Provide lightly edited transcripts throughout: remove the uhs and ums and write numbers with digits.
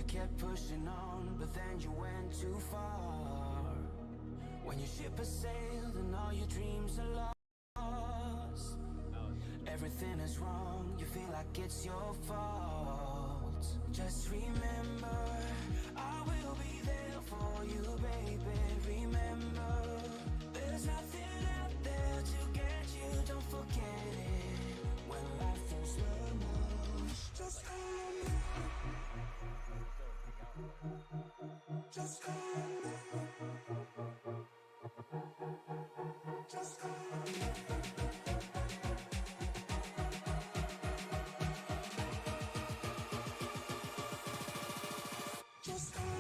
You kept pushing on, but then you went too far. When your ship has sailed and all your dreams are lost, everything is wrong, you feel like it's your fault. Just remember, I will be there for you, baby. Remember, there's nothing out there to get you, don't forget it. When life throws lemons, just call me. Just call me. Just call me. Just call me.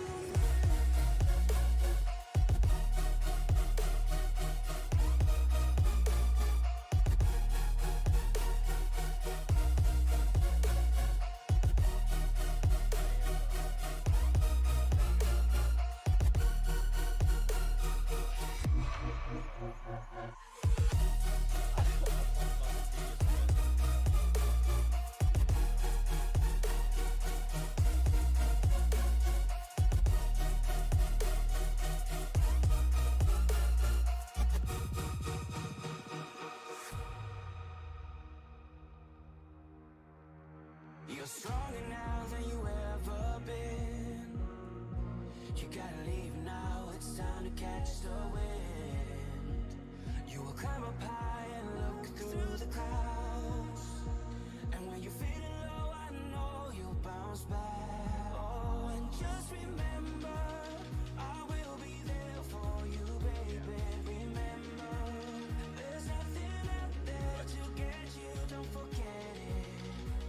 You're stronger now than you ever been. You gotta leave now, it's time to catch the wind. You will climb up high and look through the clouds. And when you're feeling low, I know you'll bounce back. Oh, and just remember, I will be there for you, baby. Remember, there's nothing out there to get you, don't forget it.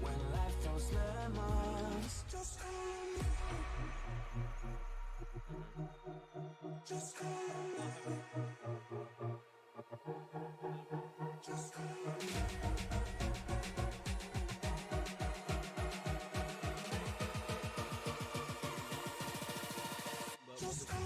When life throws lemons, just call me. Just call me. Just call me. Just call me.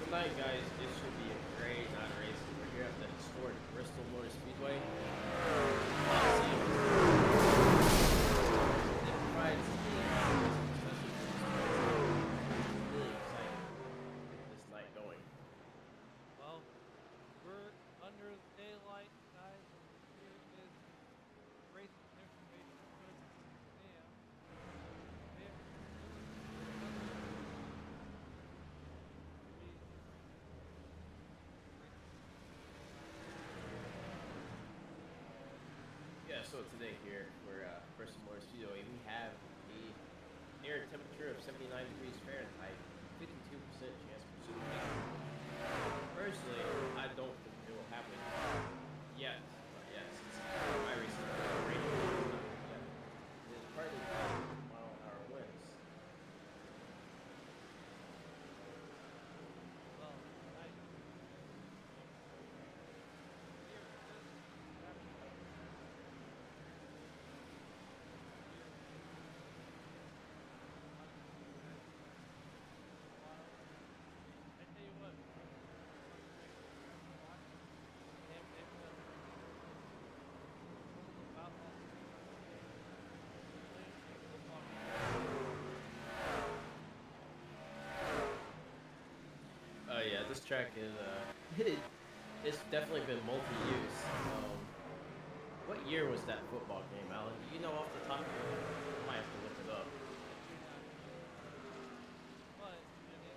Tonight, guys, this should be a great night of racing. We're here at the historic Bristol Motor Speedway. It provides really exciting to get this night going. Well, we're under the daylight, guys, and here is racing information museum. Yeah, so today here we're Bristol Motor Speedway. We have the air temperature of 79 degrees Fahrenheit, 52% chance for precipitation. Personally, I don't think it will happen yet, but yes, it's iRacing rating. It is partly because of mile-an-hour winds. Well, I tell you what. this track is it's definitely been multi-use. What year was that football game, Alan? Do you know off the top of your head? I might have to look it up. But I mean,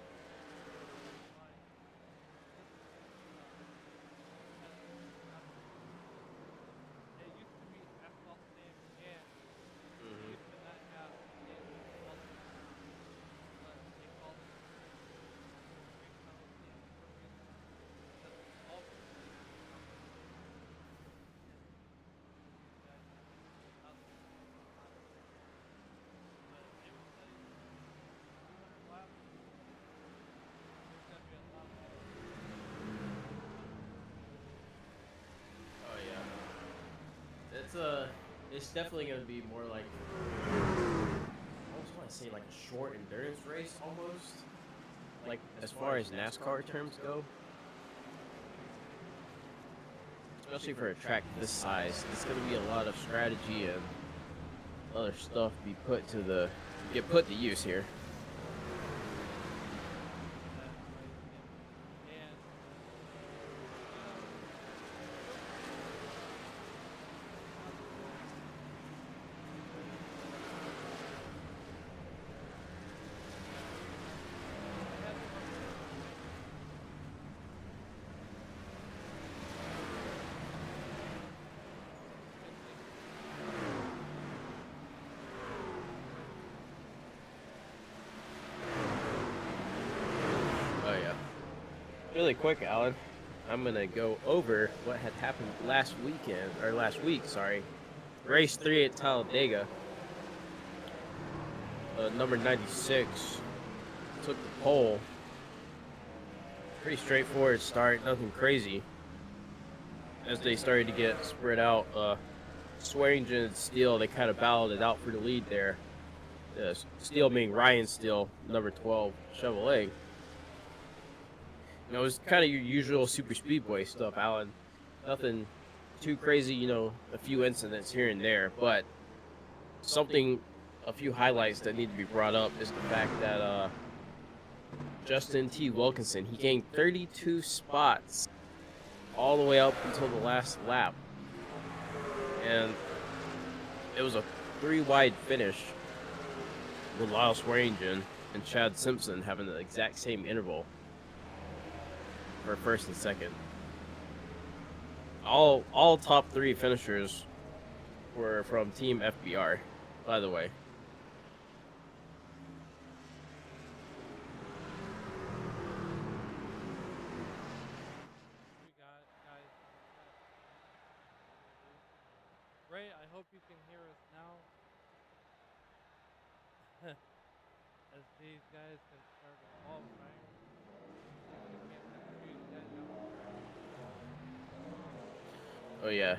like it used to be asphalt sand and they Hmm. used to not have sand also, but they called it street tunnel sand for a reason because all the streets were tunnels and these guys out there on it. But they would say 200 laps. There's gonna be a lot of people Oh yeah, it's definitely gonna be more like I almost want to say like a short endurance race almost. Like as far as NASCAR terms go, especially for a track this size, it's gonna be a lot of strategy and other stuff be put to get put to use here. that right and you know I had some Oh yeah. Really quick, Alan. I'm gonna go over what had happened last week. Sorry, race 3 at Talladega. Number 96 took the pole. Pretty straightforward start, nothing crazy. As they started to get spread out, Swearingen and Steele, they kind of battled it out for the lead there. Steele being Ryan Steele, number 12 Chevrolet. You know, it was kind of your usual super speedway stuff, Alan. Nothing too crazy, you know, a few incidents here and there, but a few highlights that need to be brought up is the fact that Justin T. Wilkinson, he gained 32 spots all the way up until the last lap. And it was a 3-wide finish with Lyle Swearingen and Chad Simpson having the exact same interval for first and second. All top 3 finishers were from Team FBR, by the way. we got guys on the track. Ray, I hope you can hear us now. As these guys have started qualifying. Seems we can't confuse that down the track. Oh yeah,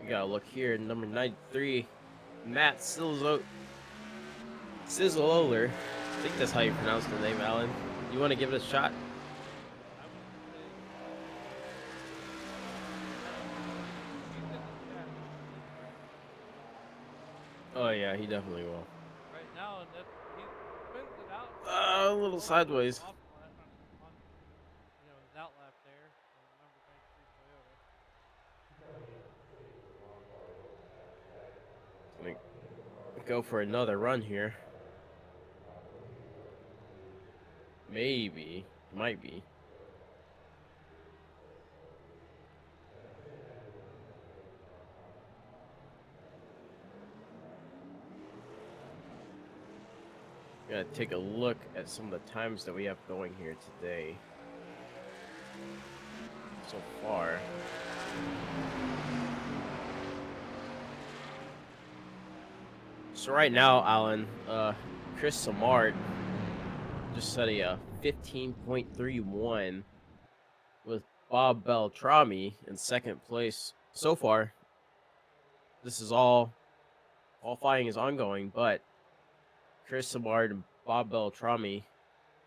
we gotta look here. Number 93, Matt Sizzleoler. I think that's how you pronounce the name, Alan. You want to give it a shot? I would say he's in the chat. He's correct. Oh yeah, he definitely will. Right now, and he spins it out. A little sideways. Off on his outlap there. Number 93 Toyota. Gonna go for another run here. Maybe, might be. Gonna take a look at some of the times that we have going here today. So far. So right now, Alan, Chris Samard just set a 15.31 with Bob Beltrami in second place. So far, this is qualifying is ongoing, but Chris Samard and Bob Beltrami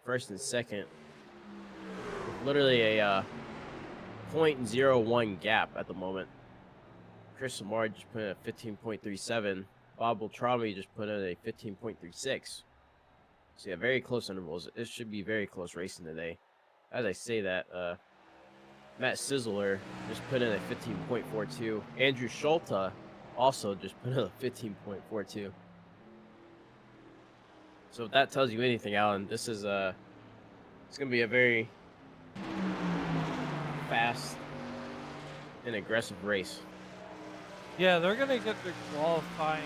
first and second, with literally a .01 gap at the moment. Chris Samard just put in a 15.37. Bob Beltrami just put in a 15.36. So yeah, very close intervals. It should be very close racing today. as I say that, Matt Sizzler just put in a 15.42. Andrew Schulta also just put in a 15.42. So if that tells you anything, Alan, this is it's gonna be a very fast and aggressive race. Yeah, they're gonna get their qualifying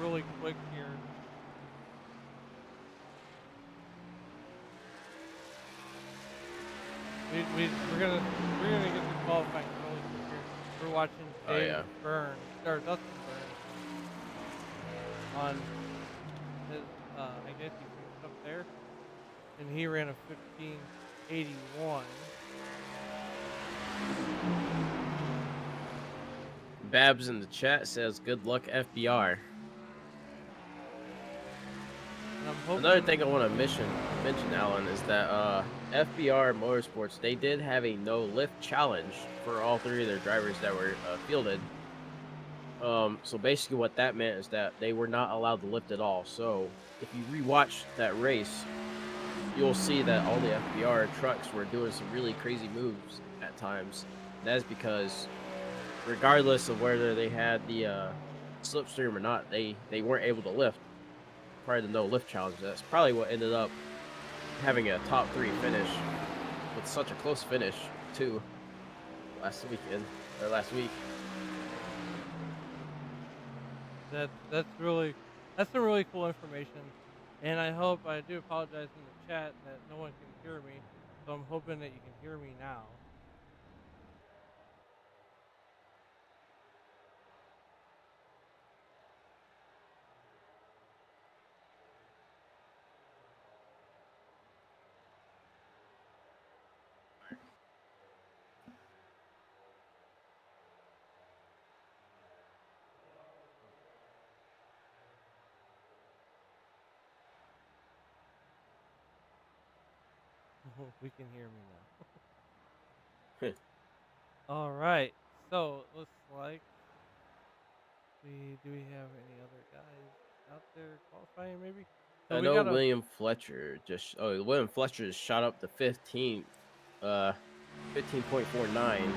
really quick here. We're gonna get the qualifying really quick here. We're watching Oh Dave yeah. Byrne or Dustin Byrne on his I guess he finished up there and he ran a 15:81. Babs in the chat says, "Good luck, FBR." And I'm hoping Another thing I want to mention, Alan, is that FBR Motorsports, they did have a no lift challenge for all three of their drivers that were fielded. So basically, what that meant is that they were not allowed to lift at all. So if you rewatch that race, you'll see that all the FBR trucks were doing some really crazy moves at times. That is because, regardless of whether they had the slipstream or not, they weren't able to lift. Probably the no lift challenge. That's probably what ended up having a top 3 finish with such a close finish too last weekend or last week. that's some really cool information. And I do apologize in the chat that no one can hear me. So I'm hoping that you can hear me now. We can hear me now. All right. So it looks like do we have any other guys out there qualifying maybe? So I we know got a William Fletcher just shot up to 15th, 15.49,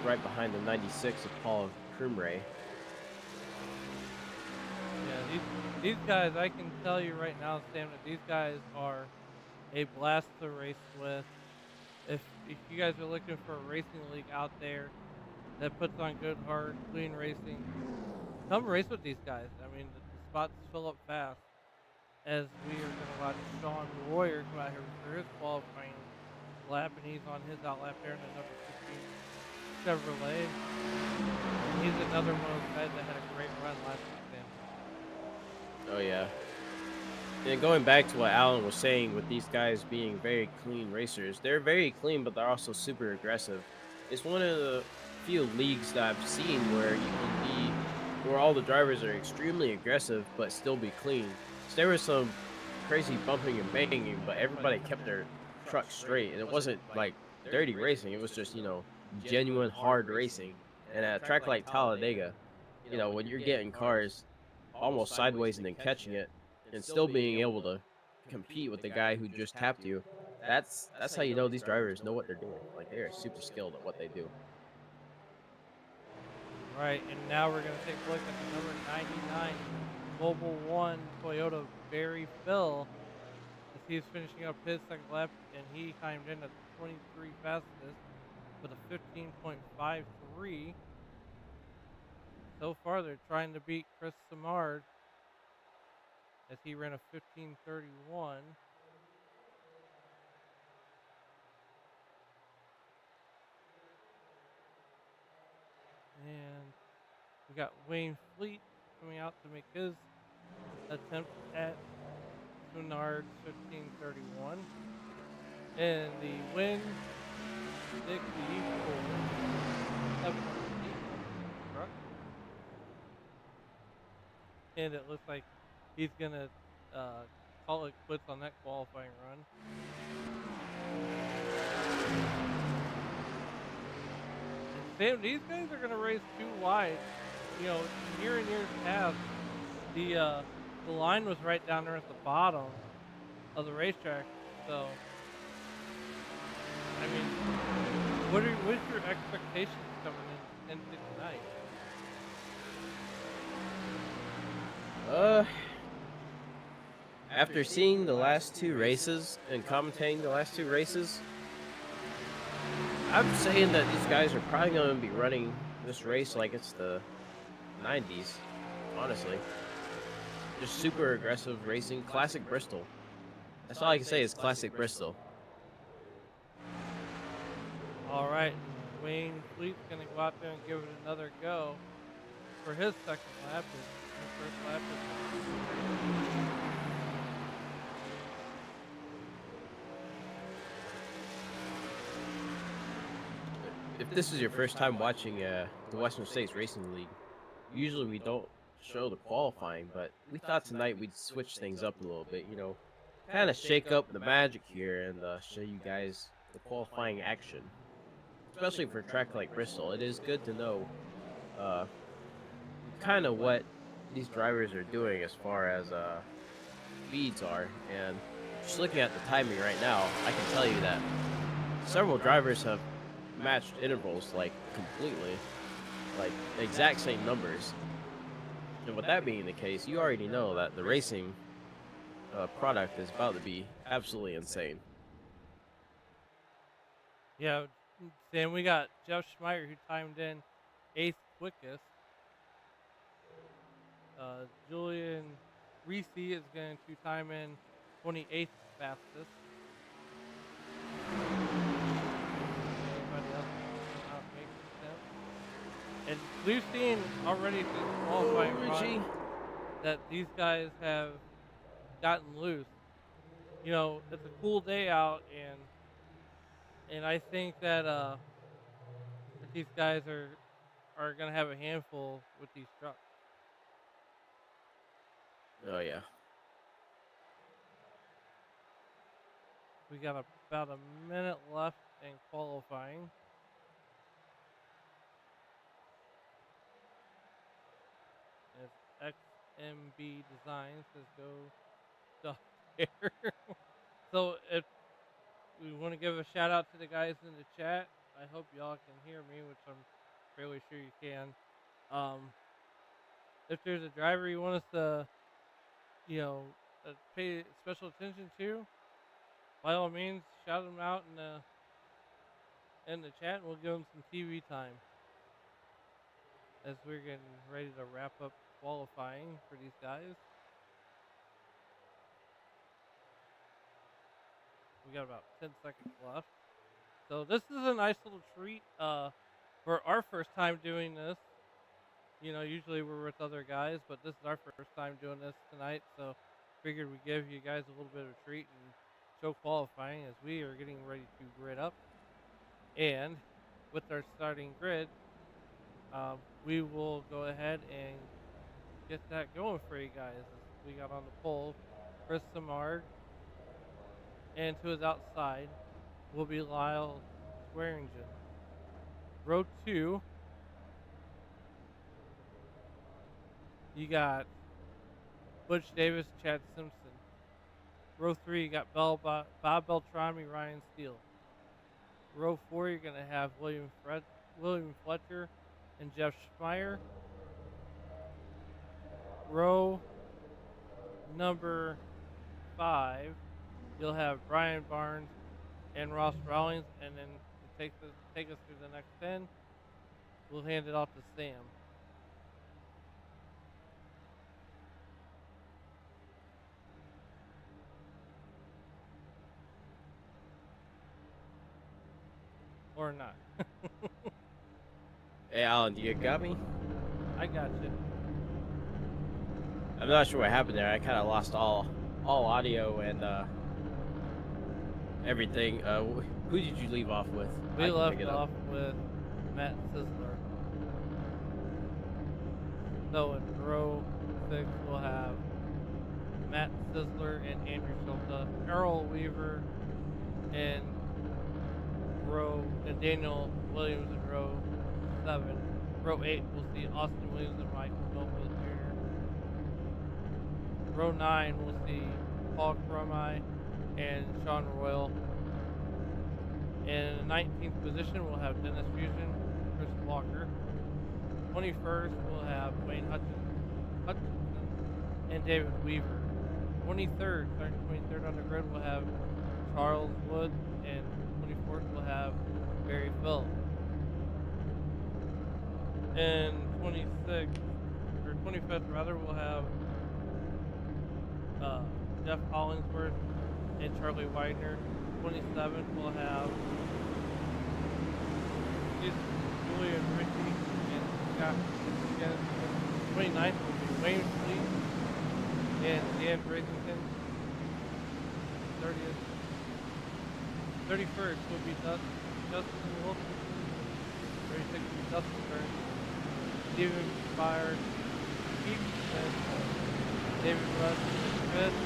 right behind the 96 of Paul Krumray. yeah, these guys I can tell you right now, Sam, that these guys are a blast to race with. If you guys are looking for a racing league out there that puts on good hard, clean racing, come race with these guys. I mean the spots fill up fast. As we are going to watch Sean Royer come out here for his qualifying lap, and he's on his outlap there in the number 15 Chevrolet. And he's another one of those guys that had a great run last weekend. Oh yeah. And going back to what Alan was saying with these guys being very clean racers, they're very clean, but they're also super aggressive. It's one of the few leagues that I've seen where all the drivers are extremely aggressive, but still be clean. So there was some crazy bumping and banging, but everybody kept their truck straight, and it wasn't like dirty racing. It was just, genuine hard racing. And at a track like Talladega, when you're getting cars almost sideways and then catching it, and still being able to compete with the guy who just tapped you, that's how you know these drivers know what they're doing. Like, they are super skilled at what they do. Right, and now we're going to take a look at the number 99 Global One Toyota Barry Phil as he's finishing up his second lap, and he timed in at 23 fastest with a 15.53. So far, they're trying to beat Chris Samard as he ran a 15:31. And we got Wayne Fleet coming out to make his attempt at Sunard's 15:31. And the win, 64, 7 truck. And it looks like he's going to call it quits on that qualifying run. Sam, these guys are going to race too wide. You know, years past, the line was right down there at the bottom of the racetrack. So I mean, what's your expectations coming into tonight? Uh, After seeing the last two races and commentating the last two races, I'm saying that these guys are probably going to be running this race like it's the 90s, honestly. Just super aggressive racing, classic Bristol. That's all I can say is classic Bristol. All right, Wayne Fleet's gonna go out there and give it another go for his second lap. His first lap is If this is your first time watching the Western States Racing League, usually we don't show the qualifying, but we thought tonight we'd switch things up a little bit, kind of shake up the magic here and show you guys the qualifying action. Especially for a track like Bristol, it is good to know uh, kind of what these drivers are doing as far as speeds are. And just looking at the timing right now, I can tell you that several drivers have matched intervals like completely, like the exact same numbers. And with that being the case, you already know that the racing product is about to be absolutely insane. yeah. Then we got Jeff Schmeier who timed in 8th quickest. Julian Reese is going to time in 28th fastest. Anybody else not making sense? And we've seen already through the qualifying run that these guys have gotten loose. You know, it's a cool day out, and I think that these guys are gonna have a handful with these trucks. Oh yeah. We got about a minute left in qualifying. If XMB Design says go stop there. So if we want to give a shout out to the guys in the chat, I hope y'all can hear me, which I'm fairly sure you can. If there's a driver you want us to, you know, pay special attention to, by all means, shout them out in the chat, and we'll give them some TV time as we're getting ready to wrap up qualifying for these guys. We got about 10 seconds left. So this is a nice little treat for our first time doing this. You know, usually we're with other guys, but this is our first time doing this tonight. So figured we'd give you guys a little bit of a treat and show qualifying as we are getting ready to grid up. And with our starting grid, we will go ahead and get that going for you guys. As we got on the pole, Chris Samard, and to his outside will be Lyle Swearingen. Row 2, you got Butch Davis, Chad Simpson. Row 3, you got Bob Beltrami, Ryan Steele. Row 4, you're going to have William Fletcher and Jeff Schmeier. Row number 5, you'll have Brian Barnes and Ross Rawlings, and then to take us through the next 10, we'll hand it off to Sam. Or not. Hey Alan, do you got me? I got you. I'm not sure what happened there. I kind of lost all audio and everything. Who did you leave off with? We left off with Matt Sisler. So in row 6, we'll have Matt Sisler and Andrew Schulta, Errol Weaver and Daniel Williams in row 7. Row 8, we'll see Austin Williams and Michael Milfield Jr. Row 9, we'll see Paul Cromie and Sean Royal. In the 19th position, we'll have Dennis Fusion, Chris Walker. 21st, we'll have Wayne Hutchinson and David Weaver. 23rd, starting 23rd on the grid, we'll have Charles Wood, and 24th, we'll have Barry Phillips. And 26th, or 25th rather, we'll have Jeff Hollingsworth and Charlie Widener. 27th, we'll have Julian Ritchie and Scott again. 29th will be Wayne Fleet and Dan Brasington. 31st will be Justin Wilkinson. 36th will be Dustin Burns. Steven Byers, Keith Smith, David Russ, Smith,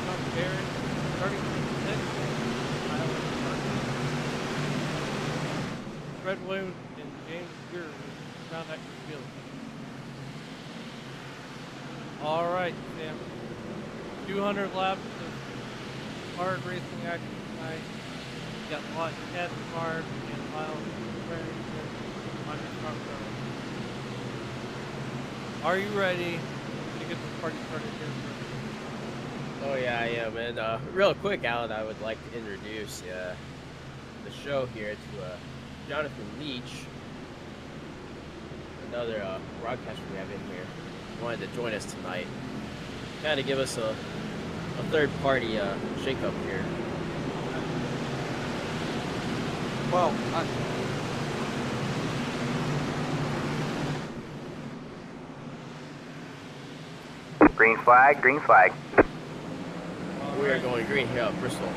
Tom Barrett, starting from 6th, Fred Williams and James Greer will round out your field. Alright, Sam. 200 laps of hard racing action tonight. You got Ted Smart and Miles Farrington on your front row. Are you ready to get this party started here first? Oh yeah, I am. And real quick, Alan, I would like to introduce the show here to Jonathan Leach, another broadcaster we have in here. Wanted to join us tonight. Kind of give us a third party shake-up here. Well, green flag, green flag. We are going green here at Bristol.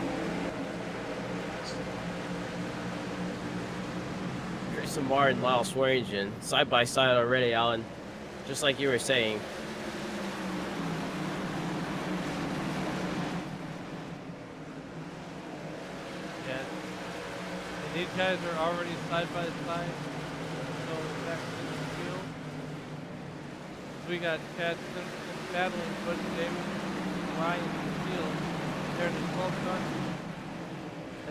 Tristan Martin, Lyle Swearingen, side by side already, Alan. Just like you were saying. Yeah. And these guys are already side by side. So back to the field. We got Chad Simpson battling Butch Davis and Ryan Steele there in the 12th car.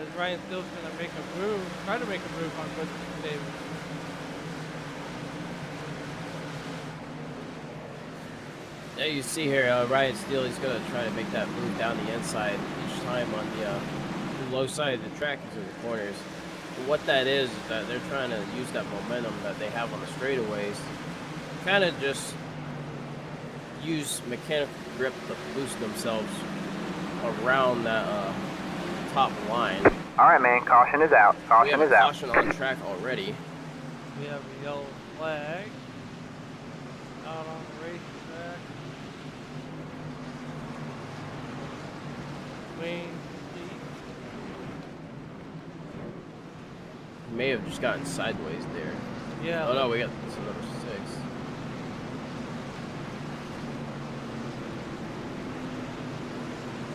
As Ryan Steele's going to make a move, try to make a move on Butch Davis. Yeah, you see here, Ryan Steele, he's going to try to make that move down the inside each time on the low side of the track into the corners. But what that is that they're trying to use that momentum that they have on the straightaways, kind of just use mechanical grip to boost themselves around that top line. All right, man. Caution is out. Caution is out. Caution on track already. We have a yellow flag out on the racetrack. Wayne Fleet. May have just gotten sideways there. Yeah. Oh no, we got this number 6.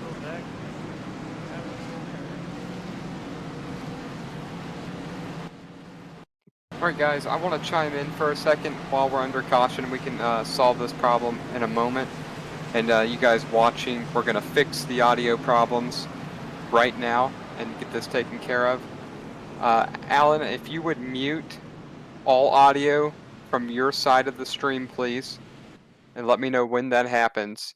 Go back. Alright guys, I want to chime in for a second while we're under caution. We can solve this problem in a moment. And you guys watching, we're going to fix the audio problems right now and get this taken care of. Alan, if you would mute all audio from your side of the stream, please. And let me know when that happens.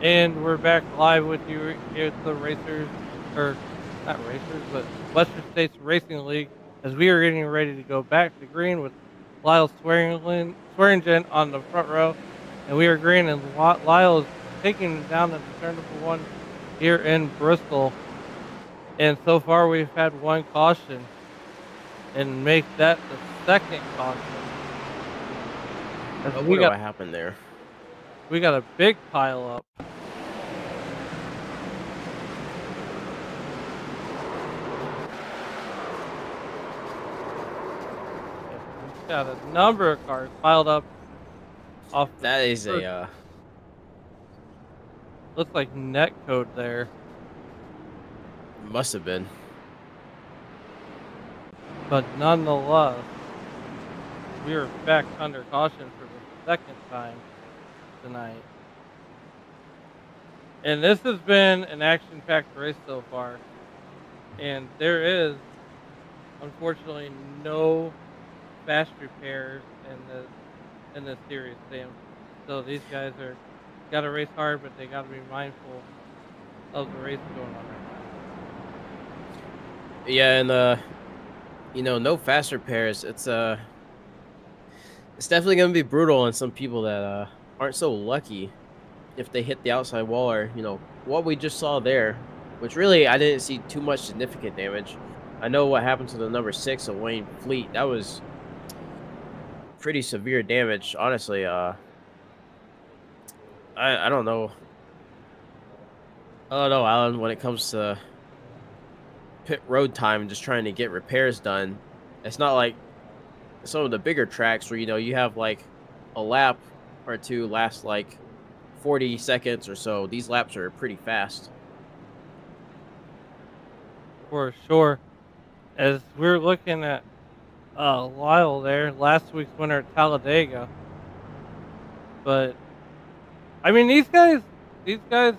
And we're back live with you here at the Racers, or not Racers, but Western States Racing League, as we are getting ready to go back to green with Lyle Swearingen on the front row. And we are green, and Lyle is taking down into turn number 1 here in Bristol. And so far, we've had one caution, and make that the second caution. I wonder what happened there. We got a big pile up. We've got a number of cars piled up off. That is a looks like net code there. must have been. But nonetheless, we are back under caution for the second time tonight. And this has been an action-packed race so far. And there is, unfortunately, no fast repairs in this series, Sam. So these guys are got to race hard, but they got to be mindful of the race going on right now. Yeah, and you know, no fast repairs. It's definitely gonna be brutal on some people that aren't so lucky if they hit the outside wall, or you know what we just saw there, which really I didn't see too much significant damage. I know what happened to the number 6 of Wayne Fleet. That was pretty severe damage, honestly. I don't know. I don't know, Alan, when it comes to pit road time and just trying to get repairs done. It's not like some of the bigger tracks where, you know, you have like a lap or two last like 40 seconds or so. These laps are pretty fast. For sure. As we're looking at Lyle there, last week's winner at Talladega. But I mean, these guys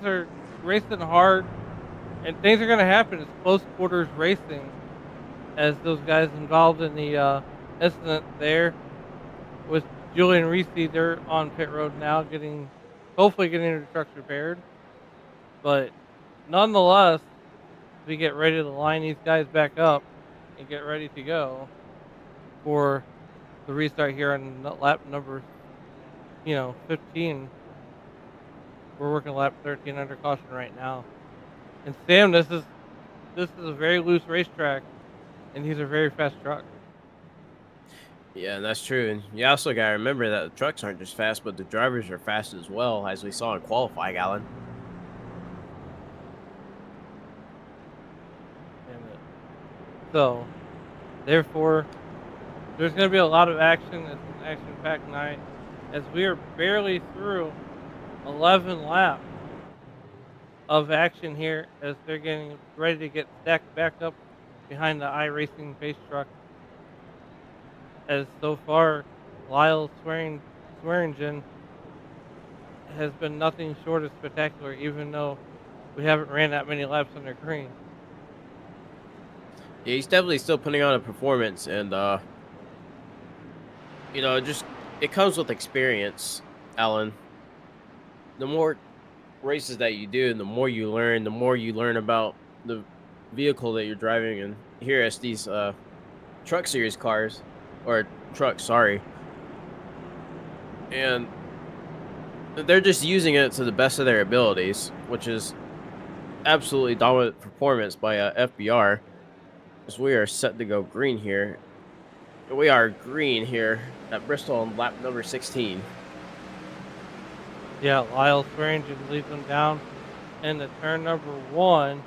are racing hard, and things are going to happen. It's close quarters racing, as those guys involved in the incident there with Julian Reese. They're on pit road now, hopefully getting their trucks repaired. But nonetheless, we get ready to line these guys back up and get ready to go for the restart here on lap number 15. We're working lap 13 under caution right now. And Sam, this is a very loose racetrack, and these are very fast trucks. Yeah, and that's true. And you also got to remember that the trucks aren't just fast, but the drivers are fast as well, as we saw in qualifying, Alan. So, therefore, there's going to be a lot of action. It's an action-packed night, as we are barely through 11 laps of action here, as they're getting ready to get stacked back up behind the iRacing base truck. As so far, Lyle Swearingen has been nothing short of spectacular, even though we haven't ran that many laps under green. Yeah, he's definitely still putting on a performance, and you know, it comes with experience, Alan. The more races that you do, and the more you learn about the vehicle that you're driving. And here, as these truck series cars, or trucks, sorry, and they're just using it to the best of their abilities, which is absolutely dominant performance by FBR. As we are set to go green here. We are green here at Bristol on lap number 16. Yeah, Lyle Swearingen leads them down into turn number 1.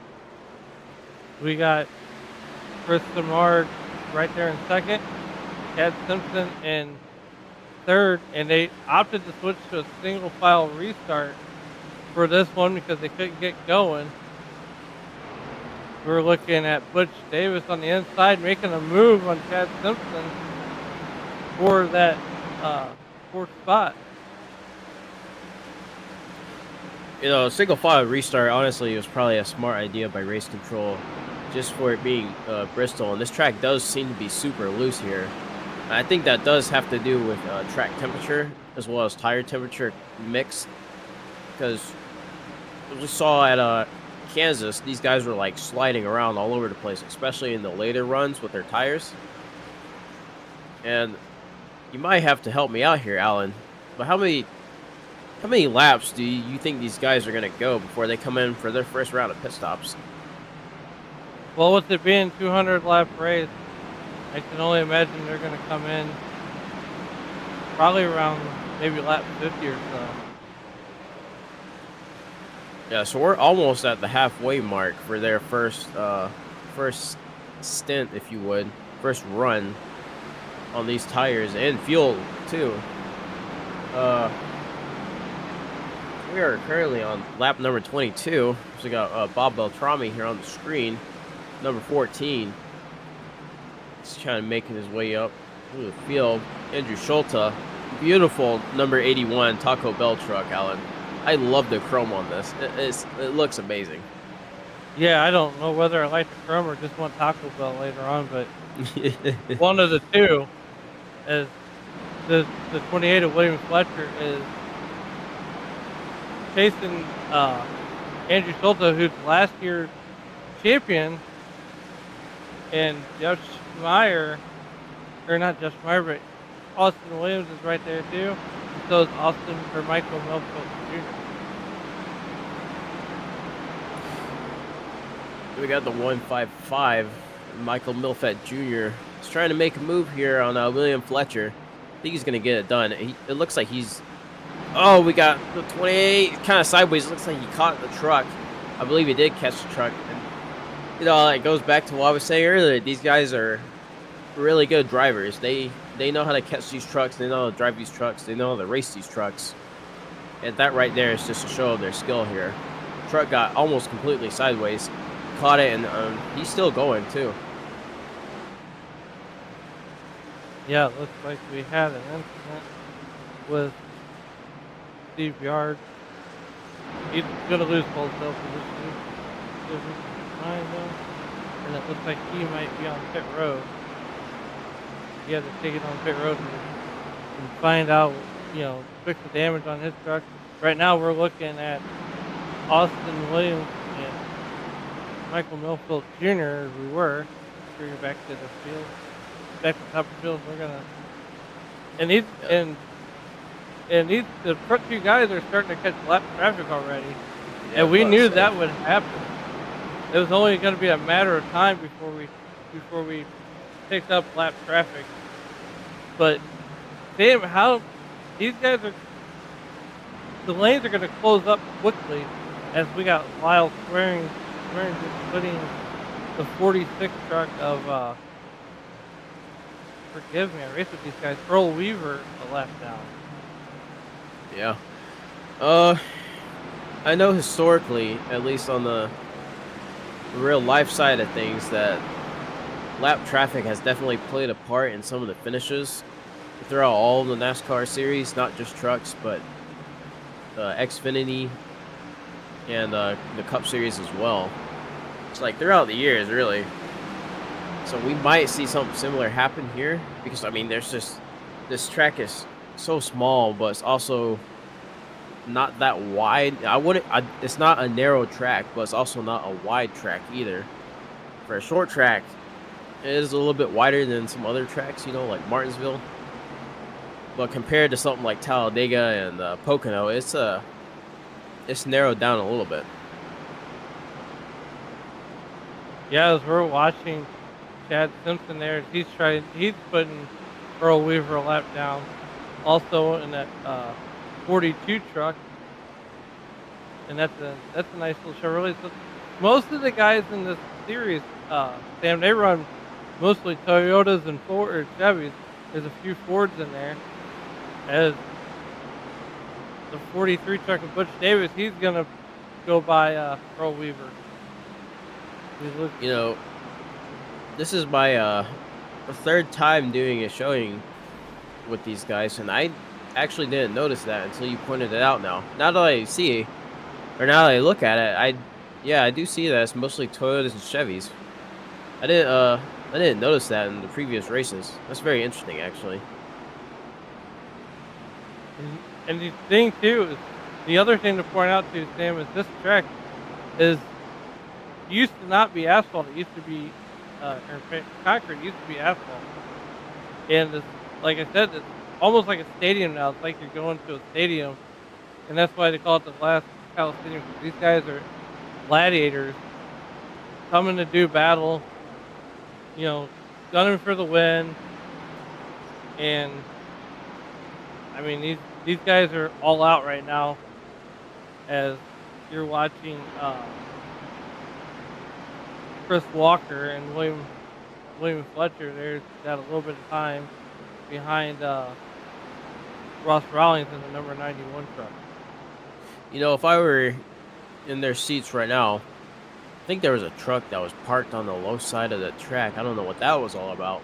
We got Chris Samard right there in second, Chad Simpson in third, and they opted to switch to a single file restart for this one because they couldn't get going. We're looking at Butch Davis on the inside making a move on Chad Simpson for that fourth spot. You know, single file restart, honestly, was probably a smart idea by race control, just for it being Bristol. And this track does seem to be super loose here. And I think that does have to do with track temperature as well as tire temperature mix, because we saw at Kansas, these guys were like sliding around all over the place, especially in the later runs with their tires. And you might have to help me out here, Alan. But how many laps do you think these guys are gonna go before they come in for their first round of pit stops? Well, with it being 200 lap race, I can only imagine they're going to come in probably around maybe lap 50 or so. Yeah, so we're almost at the halfway mark for their first stint, if you would, first run on these tires and fuel too. We are currently on lap number 22. So we got Bob Beltrami here on the screen, number 14. He's trying to making his way up through the field. Andrew Schulta, beautiful number 81 Taco Bell truck, Alan. I love the chrome on this. It looks amazing. Yeah, I don't know whether I like the chrome or just want Taco Bell later on, but one of the two. As the 28 of William Fletcher is chasing Andrew Schulta, who's last year's champion, and Jeff Meyer, or not Jeff Meyer, but Austin Williams is right there too. And so is Michael Milfield Jr. We got the 155, Michael Milfett Jr. He's trying to make a move here on William Fletcher. I think he's going to get it done. It looks like he's... Oh, we got the 28 kind of sideways. It looks like he caught the truck. I believe he did catch the truck. And, you know, it goes back to what I was saying earlier. These guys are really good drivers. They know how to catch these trucks. They know how to drive these trucks. They know how to race these trucks. And that right there is just a show of their skill here. The truck got almost completely sideways. Caught it, and he's still going, too. Yeah, it looks like we had an incident with Steve Yard. He's going to lose pole cell position. And it looks like he might be on pit road. He had to take it on pit road and find out, you know, fix the damage on his truck. Right now we're looking at Austin Williams and Michael Milfield Jr. We were. Bring it back to the field. Back to the top of the field. We're gonna the front two guys are starting to catch lap traffic already. Yeah, and we knew that would happen. It was only gonna be a matter of time before we picked up lap traffic. But damn, how these guys are, the lanes are gonna close up quickly as we got Lyle Swearing just putting the 46 truck of forgive me, I raced with these guys, Earl Weaver a lap down. Yeah. I know historically, at least on the real life side of things, that lap traffic has definitely played a part in some of the finishes throughout all of the NASCAR series, not just trucks, but Xfinity and the Cup Series as well. It's like throughout the years, really. So we might see something similar happen here because, I mean, there's just, this track is so small, but it's also not that wide. It's not a narrow track, but it's also not a wide track either. For a short track, it is a little bit wider than some other tracks, you know, like Martinsville. But compared to something like Talladega and Pocono, it's narrowed down a little bit. Yeah, as we're watching Chad Simpson there, he's putting Earl Weaver a lap down. Also in that 42 truck, and that's a nice little Chevrolet. So most of the guys in this series, Sam, they run mostly Toyotas and Ford or Chevys. There's a few Fords in there. As the 43 truck of Butch Davis, he's gonna go by Earl Weaver. You know, this is my third time doing a showing with these guys, and I actually didn't notice that until you pointed it out now. Now that I see, or now that I look at it, I do see that it's mostly Toyotas and Chevys. I didn't notice that in the previous races. That's very interesting, actually. And the thing too is, The other thing to point out too, Sam, is this track is used to not be asphalt. It used to be concrete. It used to be asphalt, and it's, like I said, it's almost like a stadium now. It's like you're going to a stadium, and that's why they call it the Glass Coliseum. 'Cause these guys are gladiators coming to do battle. You know, gunning for the win, and I mean these guys are all out right now. As you're watching Chris Walker and William Fletcher, they've got a little bit of time behind Ross Rawlings in the number 91 truck. You know, if I were in their seats right now, I think there was a truck that was parked on the low side of the track. I don't know what that was all about.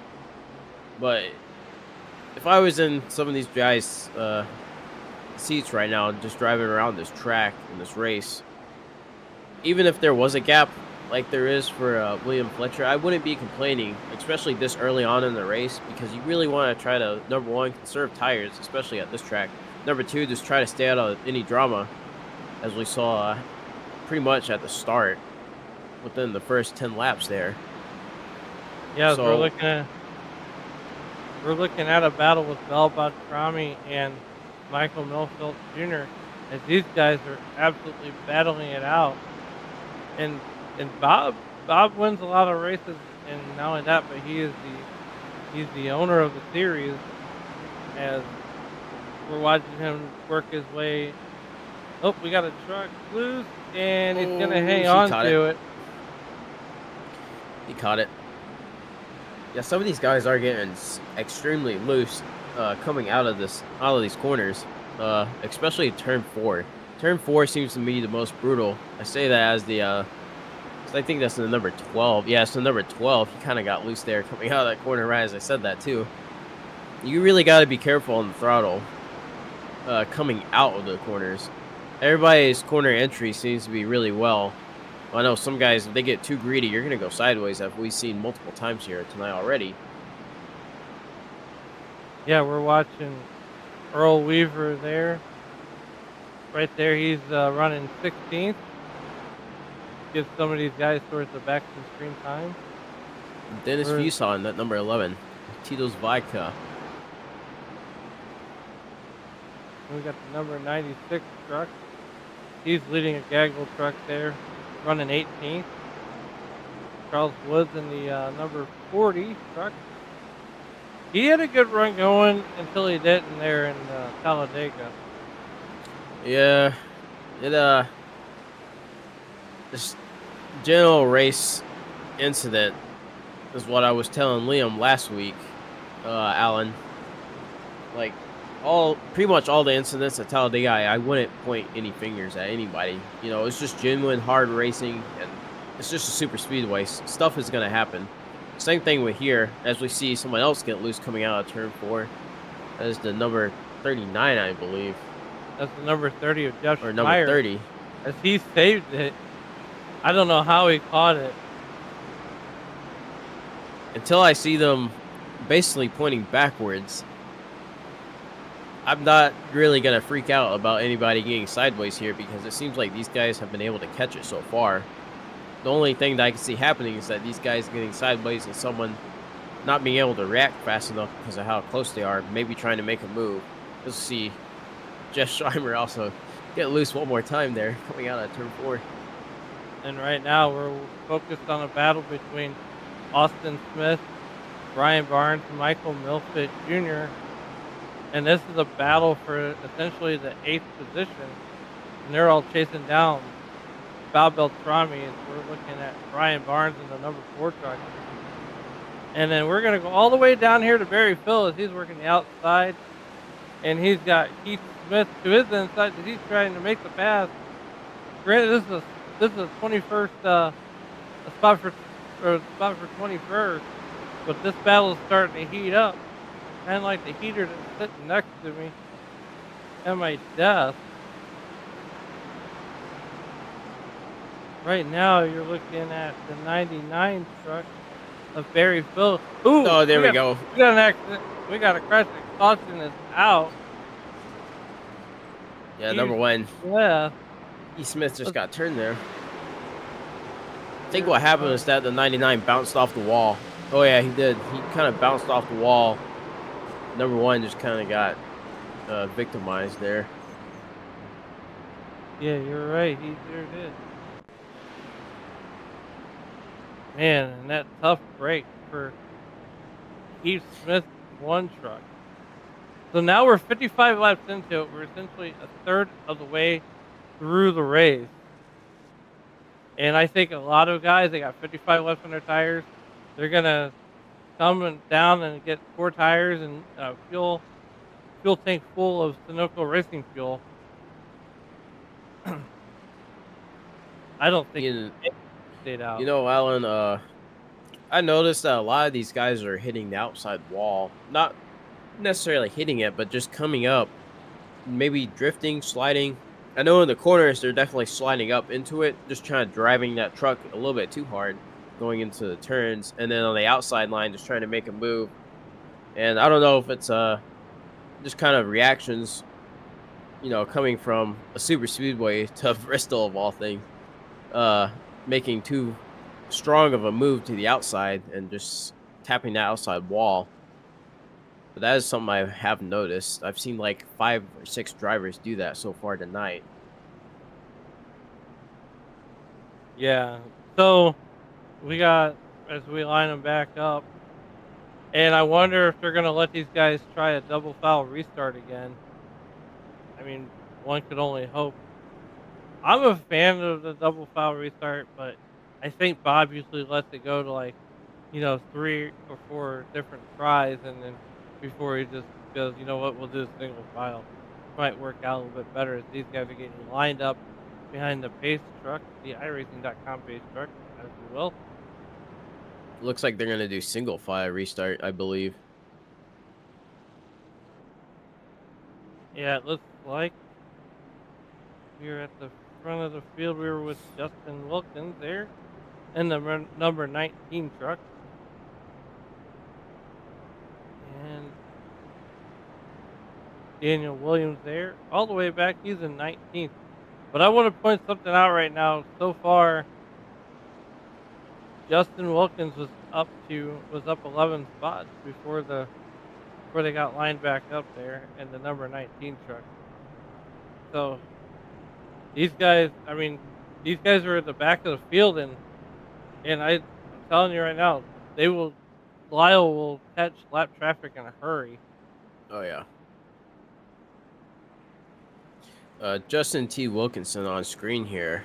But if I was in some of these guys' seats right now, just driving around this track in this race, even if there was a gap like there is for William Fletcher, I wouldn't be complaining, especially this early on in the race, because you really want to try to, number one, conserve tires, especially at this track. Number two, just try to stay out of any drama, as we saw pretty much at the start within the first 10 laps there. Yeah, So, we're looking at a battle with Bell Batrami and Michael Milfelt Jr. as these guys are absolutely battling it out. And Bob wins a lot of races, and not only that, but he's the owner of the series. As we're watching him work his way. Oh, we got a truck loose, and he's gonna hang on to it. He caught it. Yeah, some of these guys are getting extremely loose coming out of these corners, especially turn 4. Turn 4 seems to be the most brutal. I say that as the I think that's the number 12. Yeah, it's the number 12. He kind of got loose there coming out of that corner right as I said that too. You really got to be careful on the throttle coming out of the corners. Everybody's corner entry seems to be really well. I know some guys, if they get too greedy, you're going to go sideways, as we've seen multiple times here tonight already. Yeah, we're watching Earl Weaver there. Right there, he's running 16th. Gives some of these guys towards the back some screen time. Dennis Fuson, that number 11. Tito's Vodka. We got the number 96 truck. He's leading a gaggle truck there, running 18th. Charles Woods in the number 40 truck. He had a good run going until he didn't there in Talladega. Yeah, this general race incident is what I was telling Liam last week, Alan. Like, pretty much all the incidents at Talladega, I wouldn't point any fingers at anybody. You know, it's just genuine hard racing, and it's just a super speedway. Stuff is going to happen. Same thing with here, as we see someone else get loose coming out of turn 4. That is the number 39, I believe. That's the number 30 of Jeff Or number Meyer. 30. As he saved it. I don't know how he caught it. Until I see them basically pointing backwards, I'm not really going to freak out about anybody getting sideways here, because it seems like these guys have been able to catch it so far. The only thing that I can see happening is that these guys getting sideways and someone not being able to react fast enough because of how close they are, maybe trying to make a move. You'll see Jeff Schreiber also get loose one more time there coming out of turn 4. And right now we're focused on a battle between Austin Smith, Brian Barnes, and Michael Milfit Jr. And this is a battle for essentially the 8th position. And they're all chasing down Bob Beltrami, and we're looking at Brian Barnes in the number 4 truck. And then we're going to go all the way down here to Barry Phil as he's working the outside. And he's got Keith Smith to his inside as he's trying to make the pass. Granted, this is a 21st a spot for 21st, but this battle is starting to heat up. Kind of like the heater that's sitting next to me at my desk. Right now, you're looking at the 99 truck of Barry Phil. Ooh, Oh, there we go. We got an accident. We got a crash. Caution is out. Yeah, number one. Yeah. E. Smith just got turned there. I think You're what happened fine. was that the 99 bounced off the wall. Oh yeah, he did. He kind of bounced off the wall. Number one just kind of got victimized there. Yeah, you're right. He sure did. Man, and that tough break for Heath Smith one truck. So now we're 55 laps into it. We're essentially a third of the way through the race. And I think a lot of guys, they got 55 left on their tires. They're going to come down and get 4 tires and fuel tank full of Sunoco racing fuel. I don't think You, it stayed out. you know, Alan, I noticed that a lot of these guys are hitting the outside wall. Not necessarily hitting it, but just coming up. Maybe drifting, sliding. I know in the corners, they're definitely sliding up into it. Just trying to driving that truck a little bit too hard going into the turns. And then on the outside line, just trying to make a move. And I don't know if it's just kind of reactions, coming from a super speedway to Bristol of all things, making too strong of a move to the outside and just tapping that outside wall. But that is something I have noticed. I've seen like 5 or 6 drivers do that so far tonight. Yeah. So we got, as we line them back up, and I wonder if they're going to let these guys try a double foul restart again. I mean, one could only hope. I'm a fan of the double foul restart, but I think Bob usually lets it go to 3 or 4 different tries, and then before he just goes, you know what, we'll do a single file. Might work out a little bit better as these guys are getting lined up behind the pace truck, the iRacing.com pace truck, as you will. Looks like they're going to do single file restart, I believe. Yeah, it looks like we're at the front of the field. We were with Justin Wilkins there in the number 19 truck. And Daniel Williams there, all the way back. He's in 19th. But I want to point something out right now. So far, Justin Wilkins was up 11 spots before they got lined back up there in the number 19 truck. So these guys are at the back of the field, and I'm telling you right now, Lyle will catch lap traffic in a hurry. Oh, yeah. Justin T. Wilkinson on screen here.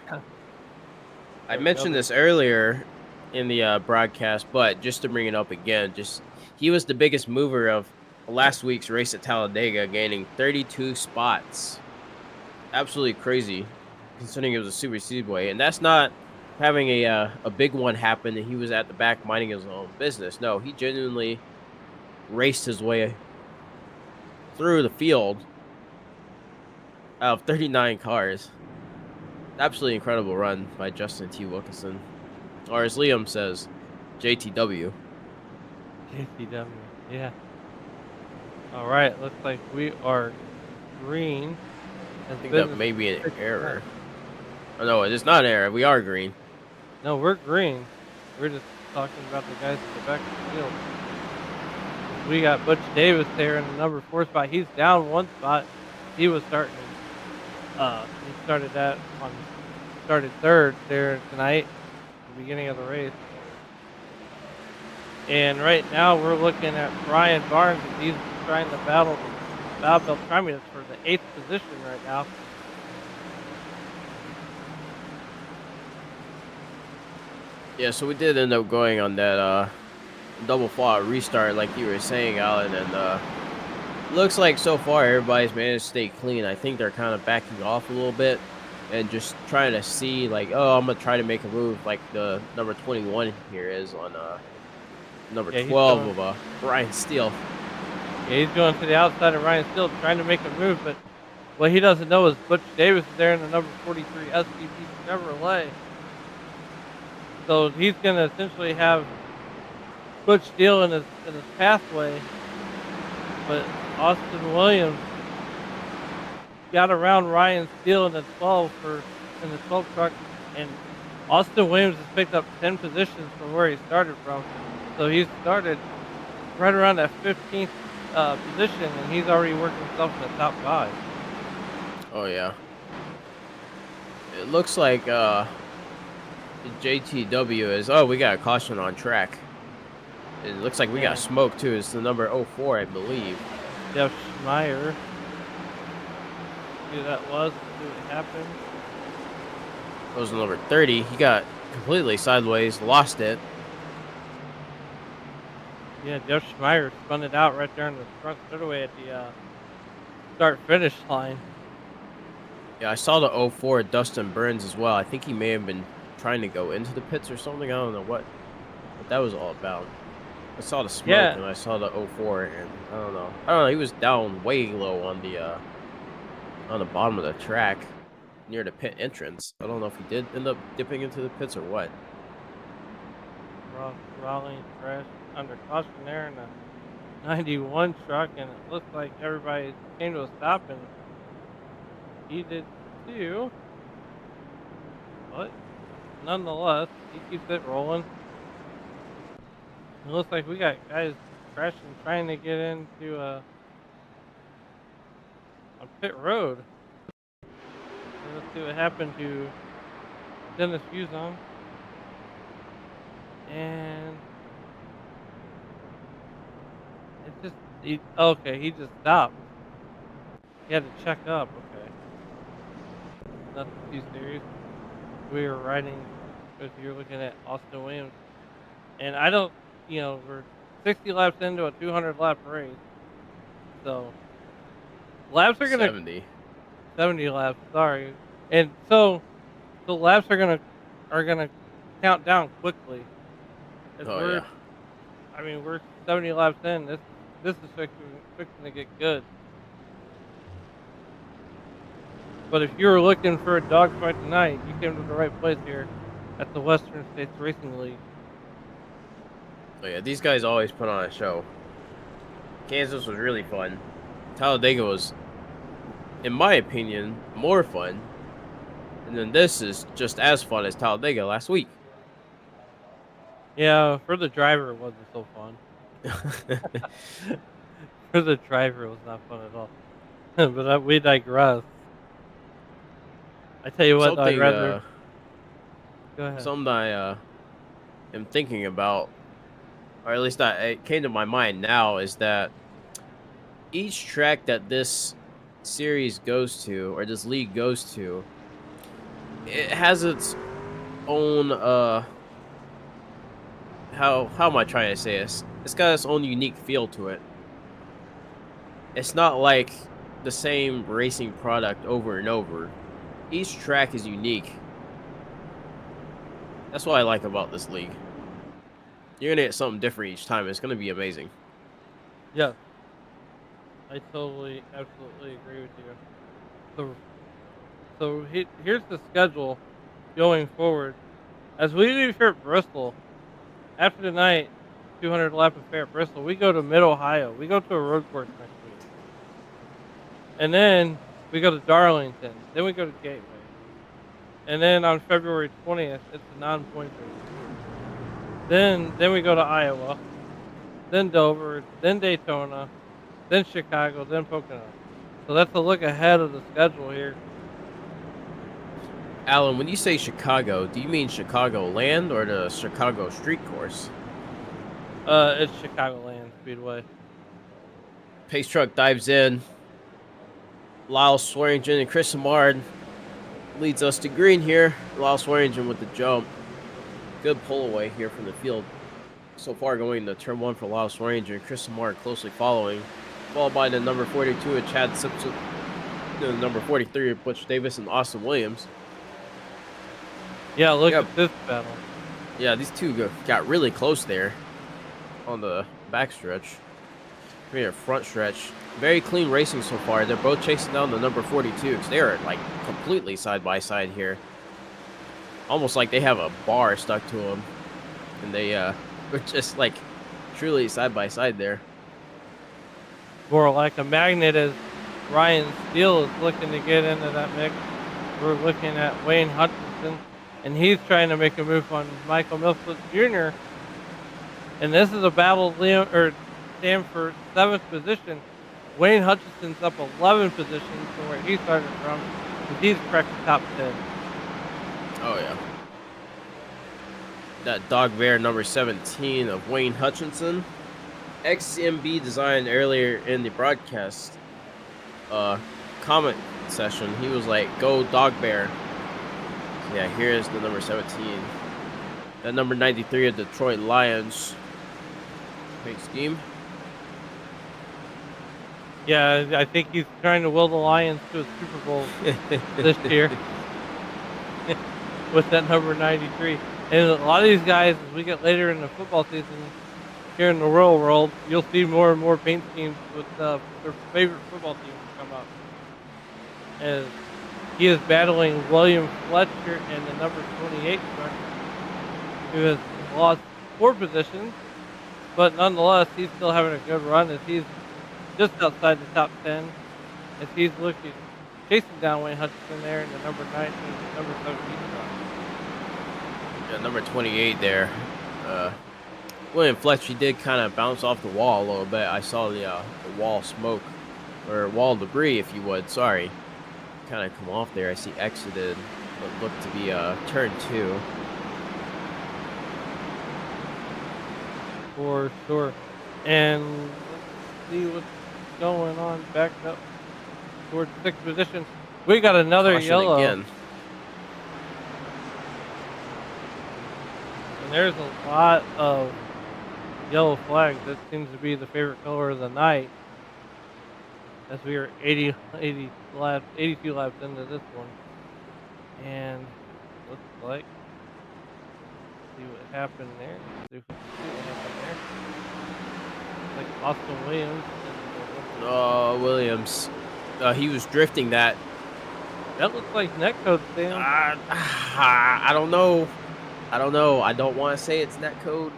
I mentioned this earlier in the broadcast, but just to bring it up again, he was the biggest mover of last week's race at Talladega, gaining 32 spots. Absolutely crazy, considering it was a super speedway, and that's not having a big one happen and he was at the back minding his own business. No, he genuinely raced his way through the field out of 39 cars. Absolutely incredible run by Justin T. Wilkinson. Or as Liam says, JTW. JTW, yeah. All right, looks like we are green. I think that may be an error. Oh, no, it is not an error. We are green. No, we're green. We're just talking about the guys at the back of the field. We got Butch Davis there in the number 4 spot. He's down 1 spot. He was starting. He started 3rd there tonight, at the beginning of the race. And right now we're looking at Brian Barnes. He's trying to battle Bob Beltrami for the 8th position right now. Yeah, so we did end up going on that double fault restart, like you were saying, Alan, and looks like so far everybody's managed to stay clean. I think they're kind of backing off a little bit and just trying to see, like, oh, I'm gonna try to make a move, like the number 21 here is on number 12 of Ryan Steele. Yeah, he's going to the outside of Ryan Steele, trying to make a move, but what he doesn't know is Butch Davis is there in the number 43 SVP Chevrolet. So he's going to essentially have Butch Steele in his pathway, but Austin Williams got around Ryan Steele in the 12 truck, and Austin Williams has picked up 10 positions from where he started from. So he started right around that 15th position, and he's already working himself in the top 5. Oh yeah. It looks like JTW is. Oh, we got a caution on track. It looks like we got smoke too. It's the number 04, I believe. Jeff Schmeier. See who that was. See what happened. That was the number 30. He got completely sideways, lost it. Yeah, Jeff Schmeier spun it out right there in the front straightaway at the start-finish line. Yeah, I saw the 04 Dustin Burns as well. I think he may have been trying to go into the pits or something. I don't know what that was all about. I saw the smoke and I saw the 04, and I don't know. He was down way low on the bottom of the track near the pit entrance. I don't know if he did end up dipping into the pits or what. Ross Raleigh crashed under caution there in a 91 truck, and it looks like everybody came to a stop, and he did too. But nonetheless, he keeps it rolling. It looks like we got guys crashing, trying to get into on pit road. And let's see what happened to Dennis Fuzon. And it just, he just stopped. He had to check up, okay. Nothing too serious. We were riding, if you're looking at Austin Williams. And I don't, we're 60 laps into a 200 lap race. So, laps are going to... 70 laps, sorry. And so, the laps are going to count down quickly. Yeah. I mean, we're 70 laps in. This is fixing to get good. But if you were looking for a dogfight tonight, you came to the right place here at the Western States Racing League. Oh yeah, these guys always put on a show. Kansas was really fun. Talladega was, in my opinion, more fun. And then this is just as fun as Talladega last week. Yeah, for the driver, it wasn't so fun. For the driver, it was not fun at all. But we digress. I tell you what, I'd rather... Go ahead. Something I am thinking about, or at least it came to my mind now, is that each track that this series goes to, or this league goes to, it has its own, how am I trying to say this? It's got its own unique feel to it. It's not like the same racing product over and over. Each track is unique. That's what I like about this league. You're going to get something different each time. It's going to be amazing. Yeah. I totally, absolutely agree with you. So here's the schedule going forward. As we leave here at Bristol, after tonight, 200 lap affair at Bristol, we go to Mid-Ohio. We go to a road course next week. And then we go to Darlington. Then we go to Gateway. And then on February 20th, it's a non-point race. Then we go to Iowa. Then Dover. Then Daytona. Then Chicago. Then Pocono. So that's a look ahead of the schedule here. Alan, when you say Chicago, do you mean Chicago Land or the Chicago Street Course? It's Chicagoland Speedway. Pace truck dives in. Lyle Swearingen and Chris Samard leads us to green here. Lyle Swearingen with the jump. Good pull away here from the field. So far going to turn 1 for Lyle Swearingen. Chris Samard closely following. Followed by the number 42 of Chad Simpson. The number 43 of Butch Davis and Austin Williams. Yeah, look at this battle. Yeah, these two got really close there on the backstretch. Front stretch. Very clean racing so far. They're both chasing down the number 42 because they are like completely side by side here. Almost like they have a bar stuck to them. And they are just like truly side by side there. More like a magnet, as Ryan Steele is looking to get into that mix. We're looking at Wayne Hutchinson, and he's trying to make a move on Michael Milford Jr. And this is a battle Liam or Sam for 7th position. Wayne Hutchinson's up 11 positions from where he started from, and he's cracked the top 10. Oh yeah. That dog bear number 17 of Wayne Hutchinson. XMB designed earlier in the broadcast comment session. He was like, "Go dog bear." So yeah, here's the number 17. That number 93 of Detroit Lions. Great scheme. Yeah, I think he's trying to will the Lions to a Super Bowl this year with that number 93. And a lot of these guys, as we get later in the football season here in the real world, you'll see more and more paint schemes with their favorite football teams come up. As he is battling William Fletcher and the number 28 truck, who has lost 4 positions, but nonetheless, he's still having a good run as he's just outside the top 10 as he's chasing down Wayne Hutchinson there in the number 19, number 17 truck. Yeah, number 28 there. William Fletcher did kind of bounce off the wall a little bit. I saw the wall smoke, or wall debris, if you would. Sorry. Kind of come off there. I see exited what looked to be turn 2. For sure. And let's see what's going on back up towards 6th position. We got another Caution yellow. again. And there's a lot of yellow flags. That seems to be the favorite color of the night. As we are 82 laps into this one. And looks like, see what happened there. See what happened there. Like Austin Williams. Williams. He was drifting that. That looks like netcode, Sam. I don't know. I don't want to say it's netcode.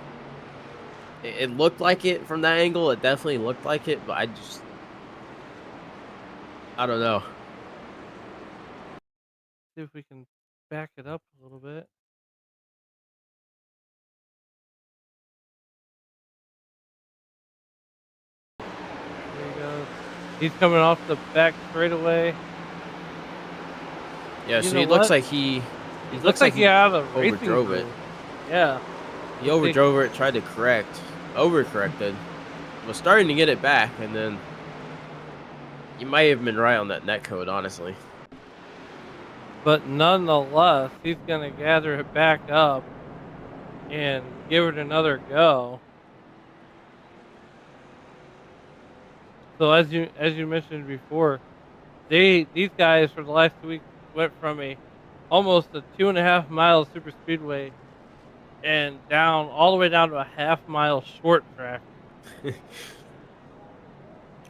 It looked like it from that angle. It definitely looked like it, but I don't know. See if we can back it up a little bit. There he goes. He's coming off the back straightaway. Yeah, You so know he looks what? like he Looks like he had a racing overdrove it. groove. Yeah. He overdrove it, tried to overcorrected, was starting to get it back, and then you might have been right on that netcode, honestly. But nonetheless, he's going to gather it back up and give it another go. So as you mentioned before, these guys for the last 2 weeks went from almost a 2.5 mile super speedway and down all the way down to a half-mile short track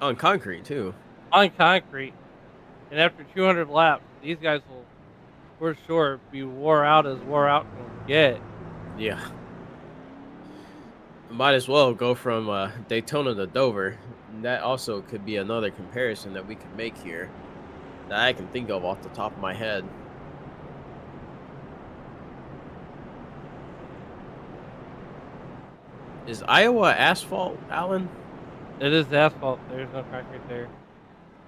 On concrete, too. on concrete. And after 200 laps, these guys will, for sure, be wore out as wore out can get. Yeah. Might as well go from Daytona to Dover. That also could be another comparison that we could make here that I can think of off the top of my head. Is Iowa asphalt, Alan? It is asphalt. There's no concrete there.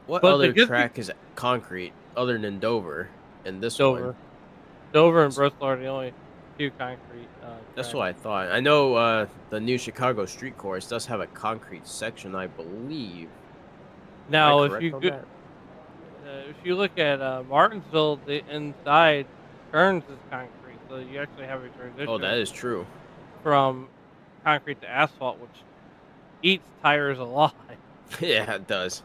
What But the other good track is concrete other than Dover and this Dover. one? Dover and Bristol are the only 2 concrete. That's tracks. what I thought. I know the new Chicago street course does have a concrete section, I believe. Now, Am I correct on that? if you look at Martinsville, the inside turns is concrete, so you actually have a transition Oh, that is true. from concrete to asphalt, which eats tires alive. Yeah, it does.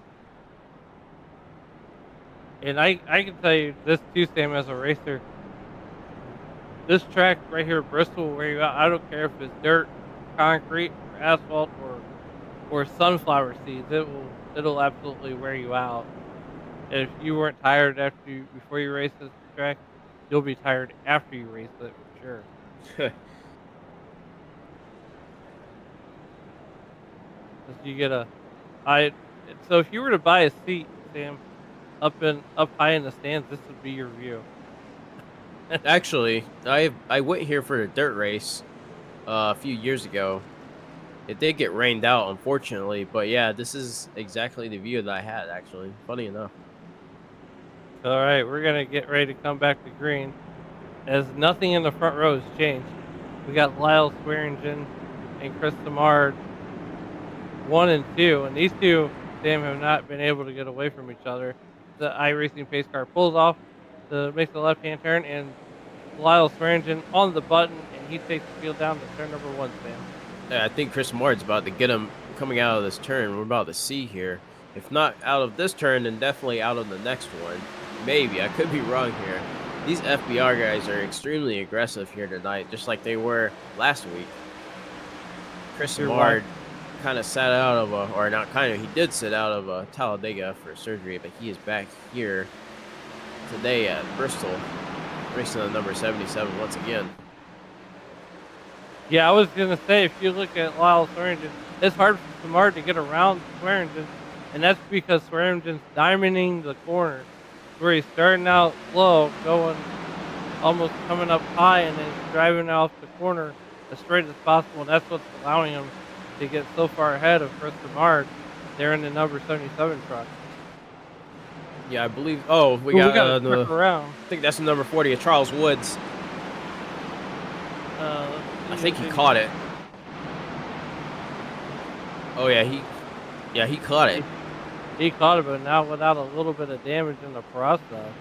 And I can tell you this too, Sam, as a racer. This track right here, Bristol, where you at, I don't care if it's dirt, concrete, or asphalt, or sunflower seeds. It'll absolutely wear you out. And if you weren't tired before you race this track, you'll be tired after you race it for sure. 'Cause you get so if you were to buy a seat, Sam, up high in the stands, this would be your view. Actually, I went here for a dirt race a few years ago. It did get rained out, unfortunately, but yeah, this is exactly the view that I had. Actually, funny enough. All right, we're gonna get ready to come back to green, as nothing in the front row has changed. We got Lyle Swearingen and Chris Samard 1 and 2, and these two, Sam, have not been able to get away from each other. The iRacing pace car pulls off to make the left-hand turn, and Lyle Swearingen on the button, and he takes the field down to turn number 1, Sam. Yeah, I think Chris Mard's about to get him coming out of this turn. We're about to see here. If not out of this turn, then definitely out of the next one. Maybe. I could be wrong here. These FBR guys are extremely aggressive here tonight, just like they were last week. Chris Mard kind of sat out of a, or not kind of, he did sit out of a Talladega for surgery, but he is back here today at Bristol, racing on number 77 once again. Yeah, I was going to say, if you look at Lyle Swearingen, it's hard for Samard to get around Swearingen, and that's because Swearingen's diamonding the corner, where he's starting out slow, going almost coming up high, and then driving off the corner as straight as possible, and that's what's allowing him to get so far ahead of Chris Samard there in the number 77 truck. Yeah, I believe. Oh, we got around. I think that's the number 40 of Charles Woods. I think he caught it. Oh yeah, he caught it. He caught it, but now without a little bit of damage in the process.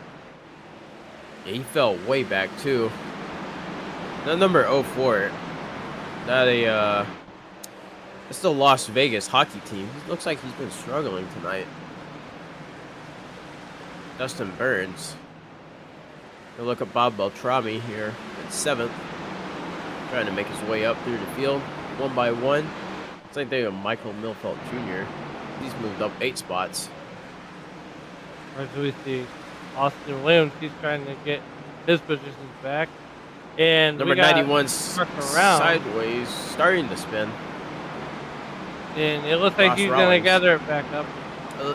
Yeah, he fell way back too. That number 04, that's the Las Vegas hockey team. It looks like he's been struggling tonight. Dustin Burns. We'll look at Bob Beltrami here at 7th. Trying to make his way up through the field, one by one. Same thing with Michael Milfeld Jr. He's moved up 8 spots. As we see Austin Williams, he's trying to get his positions back. And number 91 sideways, starting to spin. And it looks like he's going to gather it back up.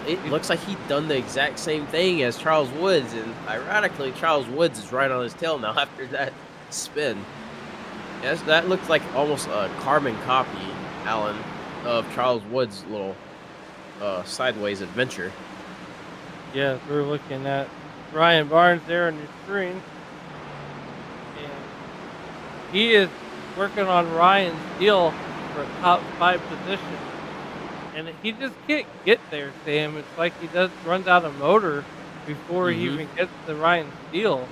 It looks like he'd done the exact same thing as Charles Woods, and ironically, Charles Woods is right on his tail now after that spin. Yes, that looks like almost a carbon copy, Alan, of Charles Woods' little sideways adventure. Yes, we're looking at Ryan Barnes there on your screen. And he is working on Ryan's deal for a top 5 position. And he just can't get there, Sam. It's like he runs out of motor before he even gets to Ryan's deal.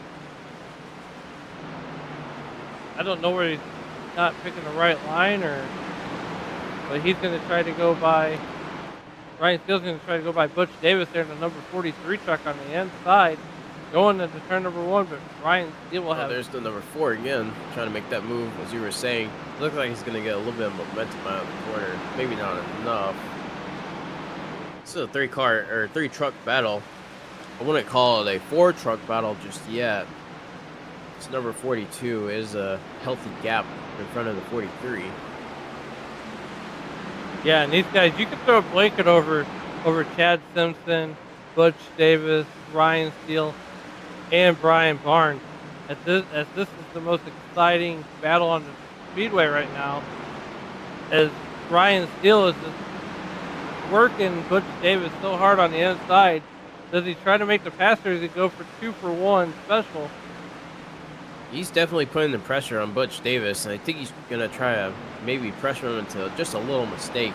I don't know where he's not picking the right line, but he's going to try to go by. Ryan Steele's going to try to go by Butch Davis there in the number 43 truck on the inside, going into turn number 1. But Ryan Steele will have. There's the number 4 again, trying to make that move, as you were saying. Looks like he's going to get a little bit of momentum out of the corner. Maybe not enough. This is a 3 truck battle. I wouldn't call it a 4 truck battle just yet. It's number 42 is a healthy gap in front of the 43. Yeah, and these guys, you could throw a blanket over Chad Simpson, Butch Davis, Ryan Steele, and Brian Barnes. As this is the most exciting battle on the Speedway right now, as Ryan Steele is just working Butch Davis so hard on the inside. Does he try to make the pass, or does he go for 2-for-1 special? He's definitely putting the pressure on Butch Davis, and I think he's going to try to maybe pressure him into just a little mistake.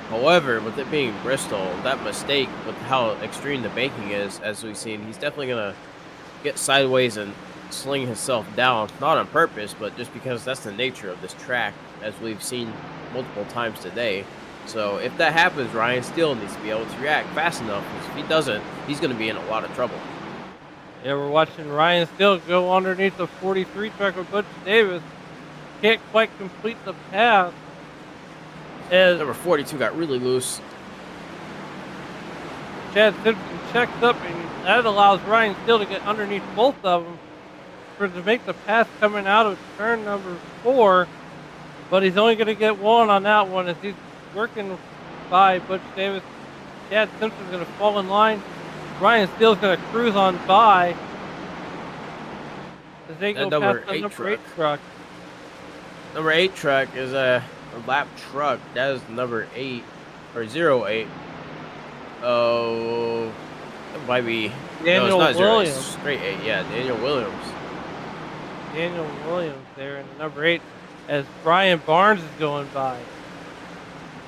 However, with it being Bristol, that mistake, with how extreme the banking is, as we've seen, he's definitely going to get sideways and sling himself down, not on purpose, but just because that's the nature of this track, as we've seen multiple times today. So if that happens, Ryan Steele needs to be able to react fast enough, because if he doesn't, he's going to be in a lot of trouble. Yeah, we're watching Ryan Steele go underneath the 43 truck with Butch Davis. Can't quite complete the pass. As number 42 got really loose. Chad Simpson checks up, and that allows Ryan Steele to get underneath both of them to make the pass coming out of turn number 4. But he's only going to get 1 on that one as he's working by Butch Davis. Chad Simpson's going to fall in line. Ryan Steele's going to cruise on by as they That go number past the 8 number 8 truck. truck. Number 8 truck is a lap truck. That is number 8 or 08. Oh, it might be. Daniel no, it's not 08. It's Williams. straight 8. Yeah, Daniel Williams. Daniel Williams there in the number 8 as Brian Barnes is going by.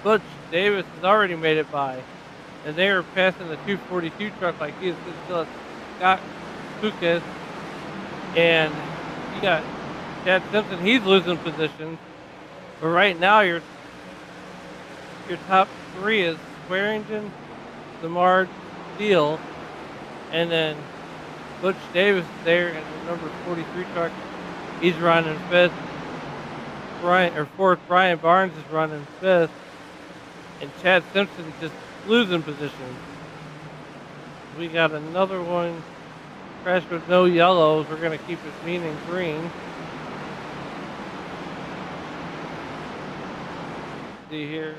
Butch Davis has already made it by. And they are passing the 242 truck like he is still at Scott Lucas. And you got Chad Simpson, he's losing positions. But right now your top 3 is Swearingen, Samard, Steele, and then Butch Davis there in the number 43 truck. He's running 5th. Fourth, Brian Barnes is running 5th. And Chad Simpson just losing positions. We got another one crash with no yellows. We're going to keep it mean and green. Let's see here.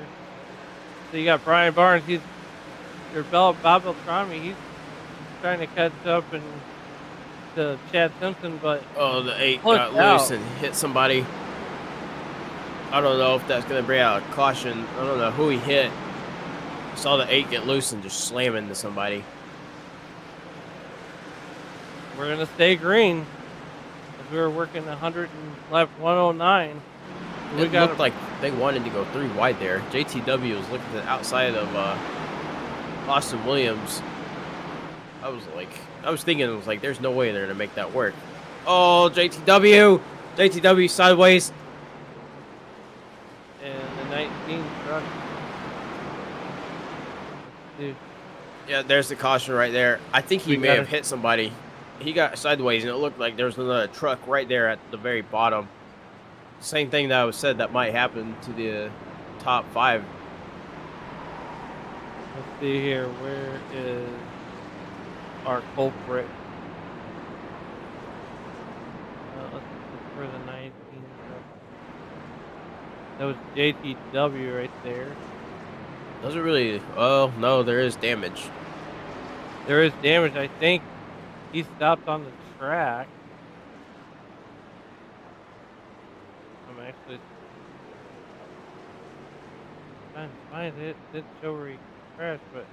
So you got Brian Barnes. Bob Beltrami. He's trying to catch up and to Chad Simpson, but the 8 got loose and hit somebody. I don't know if that's going to bring out a caution. I don't know who he hit. I saw the 8 get loose and just slam into somebody. We're going to stay green as we were working 100 and left 109. It looked like they wanted to go 3 wide there. JTW was looking to the outside of Austin Williams. I was thinking, it was like, there's no way they're going to make that work. Oh, JTW sideways. And the 19 truck. Dude. Yeah, there's the caution right there. I think he may have hit somebody. He got sideways, and it looked like there was another truck right there at the very bottom. Same thing that was said that might happen to the top 5. Let's see here. Where is our culprit? Let's look for the 19 truck. That was JTW right there. Doesn't really. Oh, no, there is damage. There is damage. I think he stopped on the track. I'm actually trying to find it. It didn't show where he crashed, but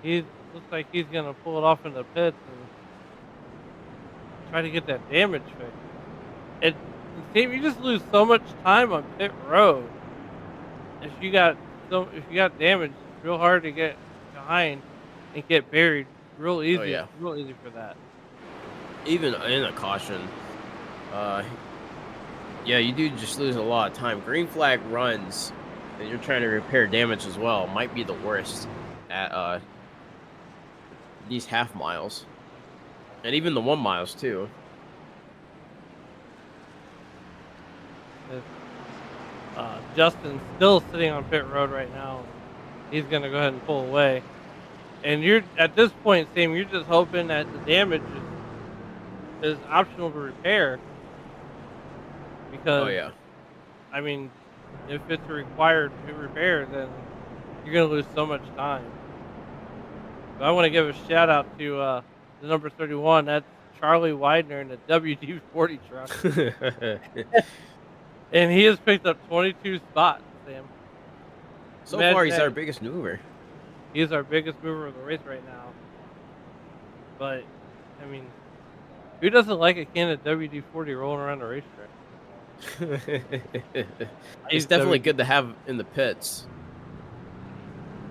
he looks like he's going to pull it off in the pits and try to get that damage fixed. You just lose so much time on pit road. If you got damage, it's real hard to get behind and get buried. Real easy. Oh, yeah. Real easy for that. Even in a caution, yeah, you do just lose a lot of time. Green flag runs, and you're trying to repair damage as well. Might be the worst at these half miles, and even the 1 miles too. Justin's still sitting on pit road right now. He's gonna go ahead and pull away. And you're at this point, Sam, you're just hoping that the damage is optional to repair. Because, Oh yeah, I mean, if it's required to repair, then you're gonna lose so much time. But I want to give a shout out to the number 31. That's Charlie Widener in the WD-40 truck. And he has picked up 22 spots, Sam. so far he's our biggest mover. He is our biggest mover of the race right now. But, I mean, who doesn't like a can of WD-40 rolling around the racetrack? It's definitely good to have in the pits.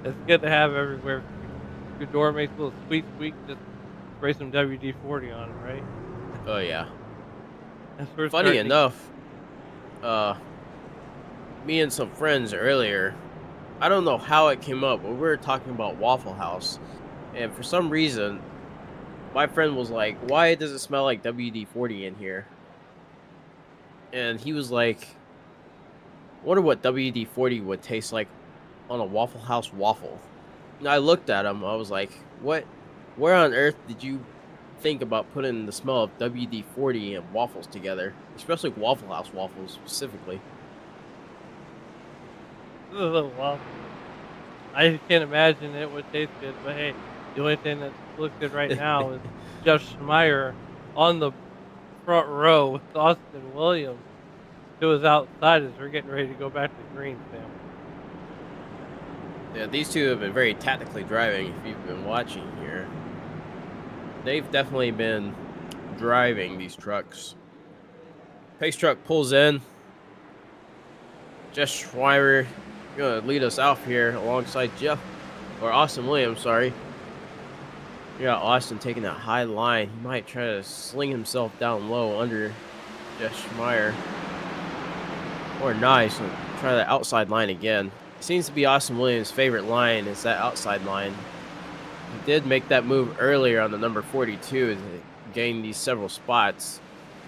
It's good to have everywhere. Your door makes a little squeak, just spray some WD-40 on it, right? Oh yeah. That's Funny enough, me and some friends earlier, I don't know how it came up, but we were talking about Waffle House, and for some reason, my friend was like, "Why does it smell like WD-40 in here?" And he was like, "Wonder what WD-40 would taste like on a Waffle House waffle." And I looked at him. I was like, "What? Where on earth did you think about putting the smell of WD-40 and waffles together, especially Waffle House waffles specifically?" Well, I can't imagine it would taste good, but hey, the only thing that looking right now is Jeff Schmeier on the front row with Austin Williams to his outside as we're getting ready to go back to green, Sam. Yeah, these two have been very tactically driving. If you've been watching here, they've definitely been driving these trucks. Pace truck pulls in. Jeff Schreiber gonna lead us off here alongside Austin Williams. Sorry. You got Austin taking that high line. He might try to sling himself down low under Jeff Schreiber. Or nice. Try the outside line again. Seems to be Austin Williams' favorite line is that outside line. He did make that move earlier on the number 42 to gain these several spots,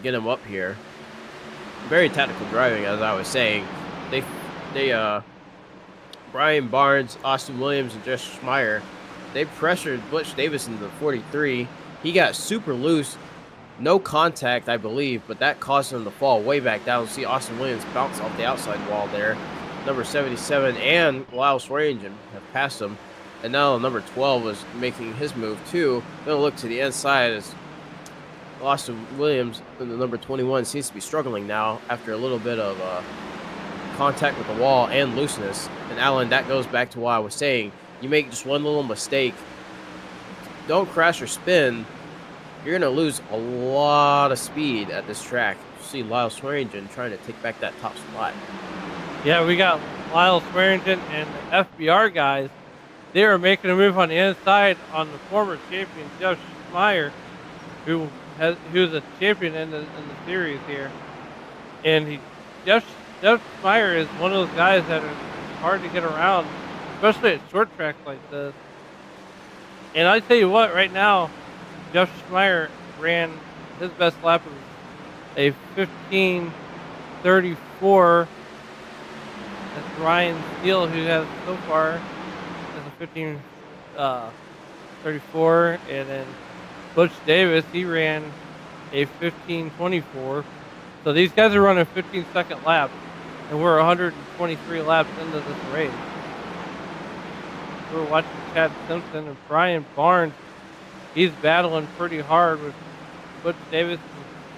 get him up here. Very tactical driving, as I was saying. Brian Barnes, Austin Williams, and Jeff Schmeier, they pressured Butch Davis into the 43. He got super loose, no contact, I believe, but that caused him to fall way back down. See Austin Williams bounce off the outside wall there. Number 77 and Lyle Swearingen have passed him. And now number 12 is making his move too. Going to look to the inside as Austin Williams in the number 21 seems to be struggling now after a little bit of contact with the wall and looseness. And Alan, that goes back to what I was saying. You make just one little mistake, don't crash or spin, you're going to lose a lot of speed at this track. You see Lyle Swearingen trying to take back that top spot. Yeah, we got Lyle Swearingen and the FBR guys. They were making a move on the inside on the former champion, Jeff Schmeier, who's a champion in the series here. And Jeff Schmeier is one of those guys that are hard to get around, especially at short tracks like this. And I tell you what, right now, Jeff Schmeier ran his best lap of a 15:34. That's Ryan Steele, who has so far has a 15:34, and then Butch Davis, he ran a 15:24. So these guys are running 15-second laps, and we're 123 laps into this race. We're watching Chad Simpson and Brian Barnes. He's battling pretty hard with Butch Davis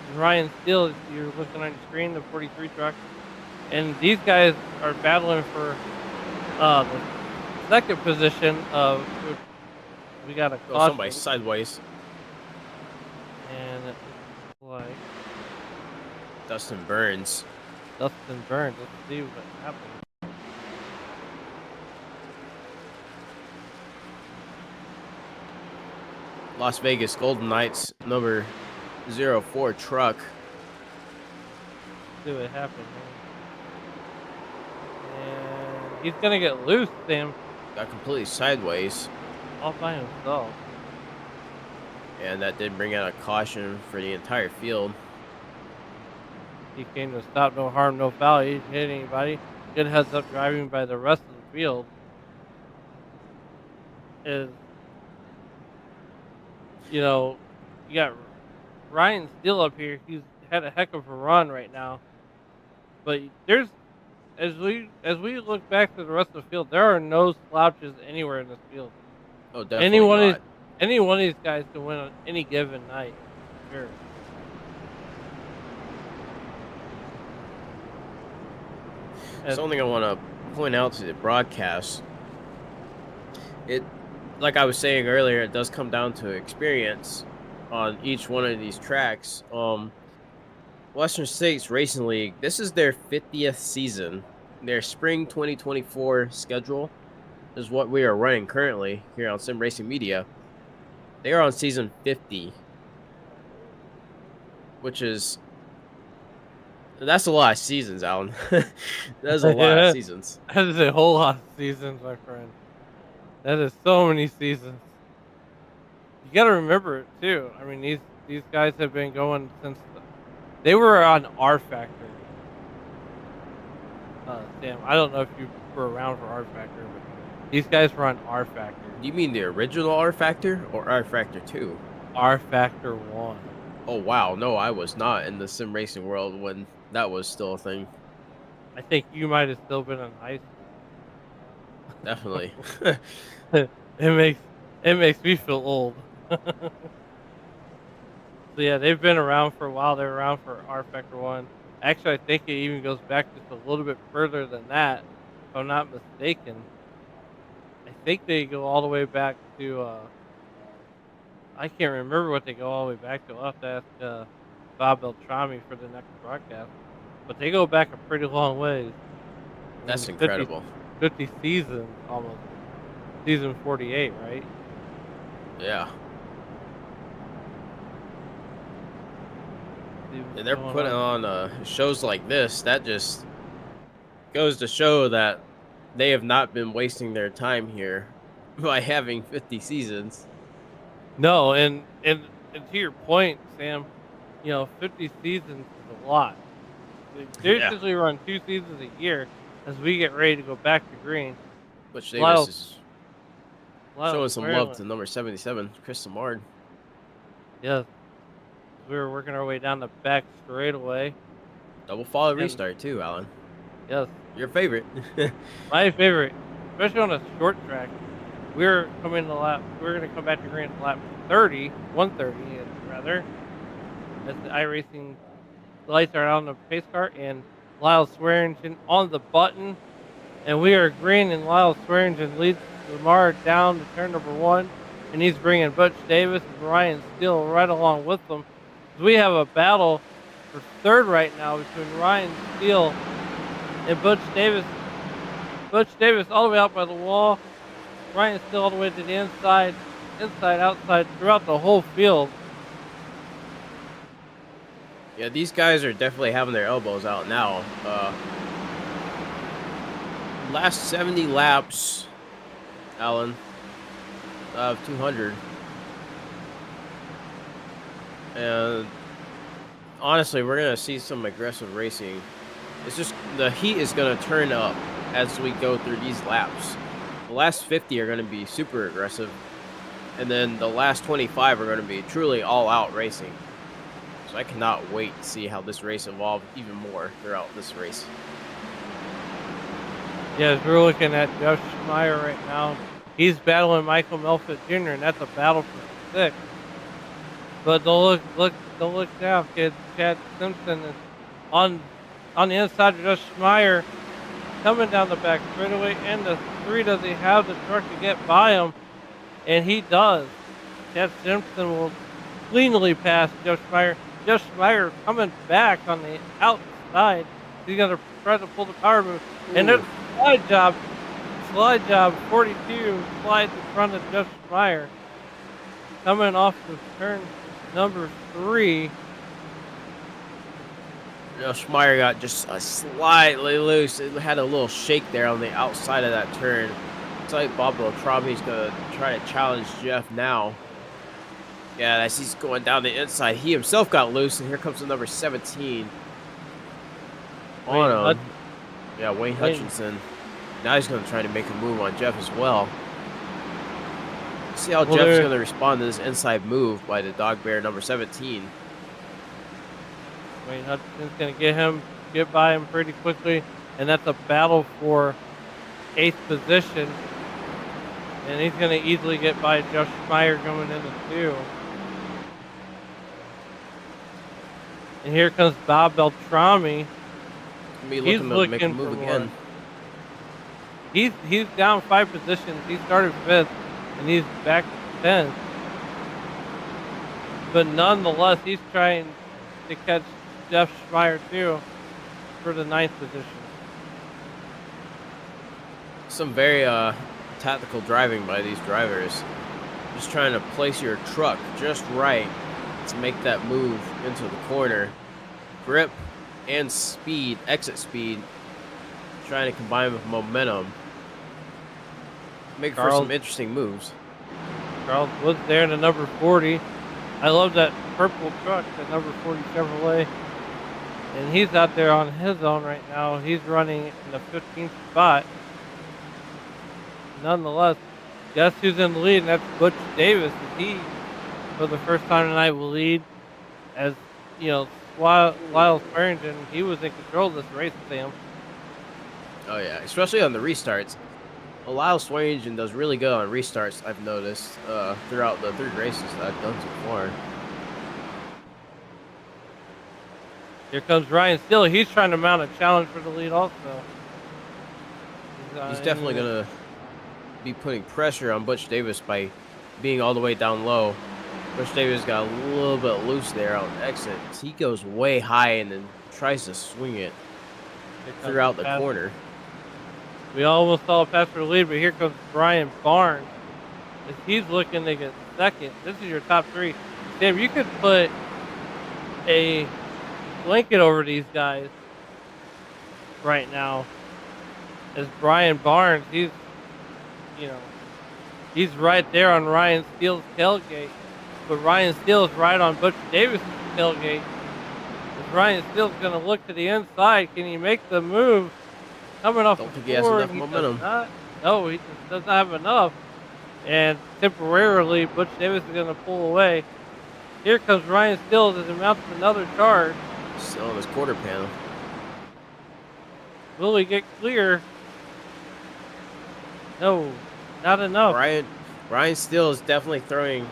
and Ryan Steele. You're looking on your screen, the 43 truck. And these guys are battling for the second position of... We got a caution. Somebody sideways. And it looks like... Dustin Burns. Let's see what happens. Las Vegas Golden Knights, number 04 truck. See what happens. And he's going to get loose, Sam. Got completely sideways. All by himself. And that did bring out a caution for the entire field. He came to stop, no harm, no foul. He didn't hit anybody. Good heads up driving by the rest of the field. You got Ryan Steele up here. He's had a heck of a run right now. But as we look back to the rest of the field, there are no slouches anywhere in this field. Oh, definitely not. Any one of these guys can win on any given night. Sure. Something I want to point out to the broadcast. Like I was saying earlier, it does come down to experience on each one of these tracks. Western States Racing League, this is their 50th season. Their spring 2024 schedule is what we are running currently here on Sim Racing Media. They are on season 50, that's a lot of seasons, Alan. That's a lot of seasons. That is a whole lot of seasons, my friend. That is so many seasons. You got to remember it too. I mean, these guys have been going since they were on R Factor. Sam, I don't know if you were around for R Factor, but these guys were on R Factor. You mean the original R Factor or R Factor 2? R Factor 1. Oh wow, no, I was not in the sim racing world when that was still a thing. I think you might have still been in high school. Definitely. It makes me feel old. So yeah, they've been around for a while. They're around for R Factor 1. Actually, I think it even goes back just a little bit further than that, if I'm not mistaken. I think they go all the way back to, I can't remember what they go all the way back to. I'll have to ask Bob Beltrami for the next broadcast. But they go back a pretty long ways. I That's mean, 50, incredible. 50 seasons almost. Season 48, right? Yeah. See what's And they're going putting on shows like this. That just goes to show that they have not been wasting their time here by having 50 seasons. No, and to your point, Sam, 50 seasons is a lot. They Yeah. usually run 2 seasons a year as we get ready to go back to green. Butch Davis Lyle, is Lyle showing some love swearing. to number 77, Chris Samard. Yes, we were working our way down the back straightaway, Double follow and restart too, Alan. yes, Your favorite. my favorite, especially on a short track. We're coming to lap. We're gonna come back to green at lap 30, 130 rather, as the iRacing lights are on the pace car, and Lyle Swearingen on the button, and we are green, and Lyle Swearingen leads Lamar down to turn number 1, and he's bringing Butch Davis and Ryan Steele right along with them. We have a battle for third right now between Ryan Steele and Butch Davis. Butch Davis all the way out by the wall, Ryan Steele all the way to the inside, outside, throughout the whole field. Yeah, these guys are definitely having their elbows out now. Last 70 laps, Alan, of 200. And honestly, we're going to see some aggressive racing. It's just the heat is going to turn up as we go through these laps. The last 50 are going to be super aggressive. And then the last 25 are going to be truly all-out racing. So I cannot wait to see how this race evolves even more throughout this race. Yeah, as we're looking at Josh Schmeier right now, he's battling Michael Melfitt Jr., and that's a battle for 6. But don't look now, kid. Chad Simpson is on the inside of Josh Schmeier, coming down the back straightaway, and the 3 does he have the truck to get by him, and he does. Chad Simpson will cleanly pass Josh Schmeier. Josh Schmeier coming back on the outside. He's going to try to pull the power move. And there's a slide job, 42 slides in front of Josh Schmeier. Coming off the turn number 3. You know, Schmeier got just slightly loose. It had a little shake there on the outside of that turn. It's like Bob Beltrami's going to try to challenge Jeff now. Yeah, as he's going down the inside, he himself got loose, and here comes the number 17 on him. Yeah, Wayne Hutchinson. Now he's going to try to make a move on Jeff as well. See how Jeff's going to respond to this inside move by the dog bear number 17. Wayne Hutchinson's going to get by him pretty quickly, and that's a battle for 8th position. And he's going to easily get by Josh Schmeier going into 2. And here comes Bob Beltrami. He's looking to make a move again. He's down 5 positions. He started 5th, and he's back to 10th. But nonetheless, he's trying to catch Jeff Schmeier too for the 9th position. Some very tactical driving by these drivers. Just trying to place your truck just right to make that move into the corner. Grip and speed, exit speed, trying to combine with momentum. Make for some interesting moves. Charles Woods there in the number 40. I love that purple truck, that number 40 Chevrolet. And he's out there on his own right now. He's running in the 15th spot. Nonetheless, guess who's in the lead? And that's Butch Davis. He, for the first time tonight, will lead. As you know, Lyle Swearingen, he was in control of this race, Sam. Oh yeah, especially on the restarts. allows sway engine does really good on restarts. I've noticed throughout the 3 races that I've done so far. Here comes Ryan Steele. He's trying to mount a challenge for the lead also. He's definitely going to be putting pressure on Butch Davis by being all the way down low. Butch Davis got a little bit loose there on exit. He goes way high and then tries to swing it throughout the corner. We almost saw a pass for the lead, but here comes Brian Barnes. As he's looking to get second. This is your top 3. Sam, you could put a blanket over these guys right now. As Brian Barnes, he's right there on Ryan Steele's tailgate. But Ryan Steele is right on Butch Davis' tailgate. As Ryan Steele's going to look to the inside. Can he make the move? Coming off Don't think he has enough momentum. No, he just doesn't have enough. And temporarily, Butch Davis is going to pull away. Here comes Ryan Steele as he mounts another charge. Still on his quarter panel. Will he get clear? No, not enough. Ryan Steele is definitely throwing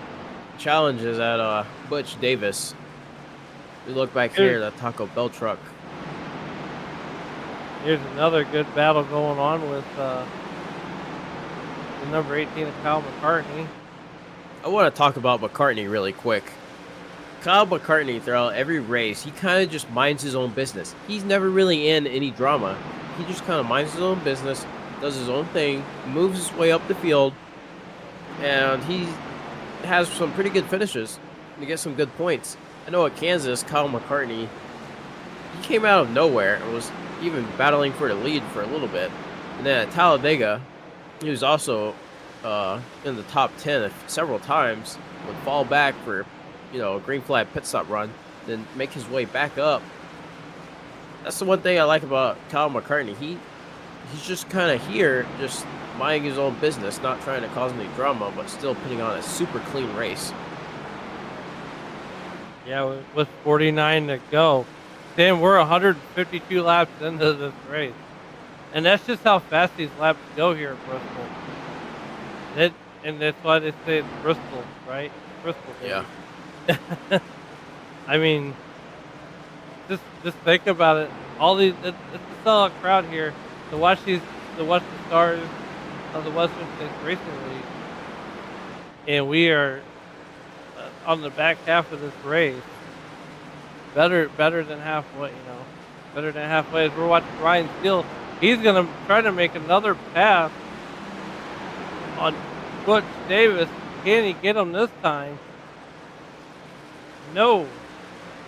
challenges at Butch Davis. We look back here, that Taco Bell truck. Here's another good battle going on with the number 18 of Kyle McCartney. I want to talk about McCartney really quick. Kyle McCartney, throughout every race, he kind of just minds his own business. He's never really in any drama. He just kind of minds his own business, does his own thing, moves his way up the field, and he has some pretty good finishes to get some good points. I know at Kansas, Kyle McCartney, he came out of nowhere and was even battling for the lead for a little bit. And then at Talladega, he was also in the top 10 several times, would fall back for a green flag pit stop run, then make his way back up. That's the one thing I like about Kyle McCartney. He's just kind of here, just minding his own business, not trying to cause any drama, but still putting on a super clean race. Yeah, with 49 to go. Sam, we're 152 laps into this race. And that's just how fast these laps go here at Bristol. And that's why they say it's Bristol, right? Bristol. Yeah. I mean, just think about it. It's a sellout crowd here to watch the stars of the Western States Racing League, and we are on the back half of this race. Better than halfway, better than halfway. As we're watching Ryan Steele, he's gonna try to make another pass on Butch Davis. Can he get him this time? No.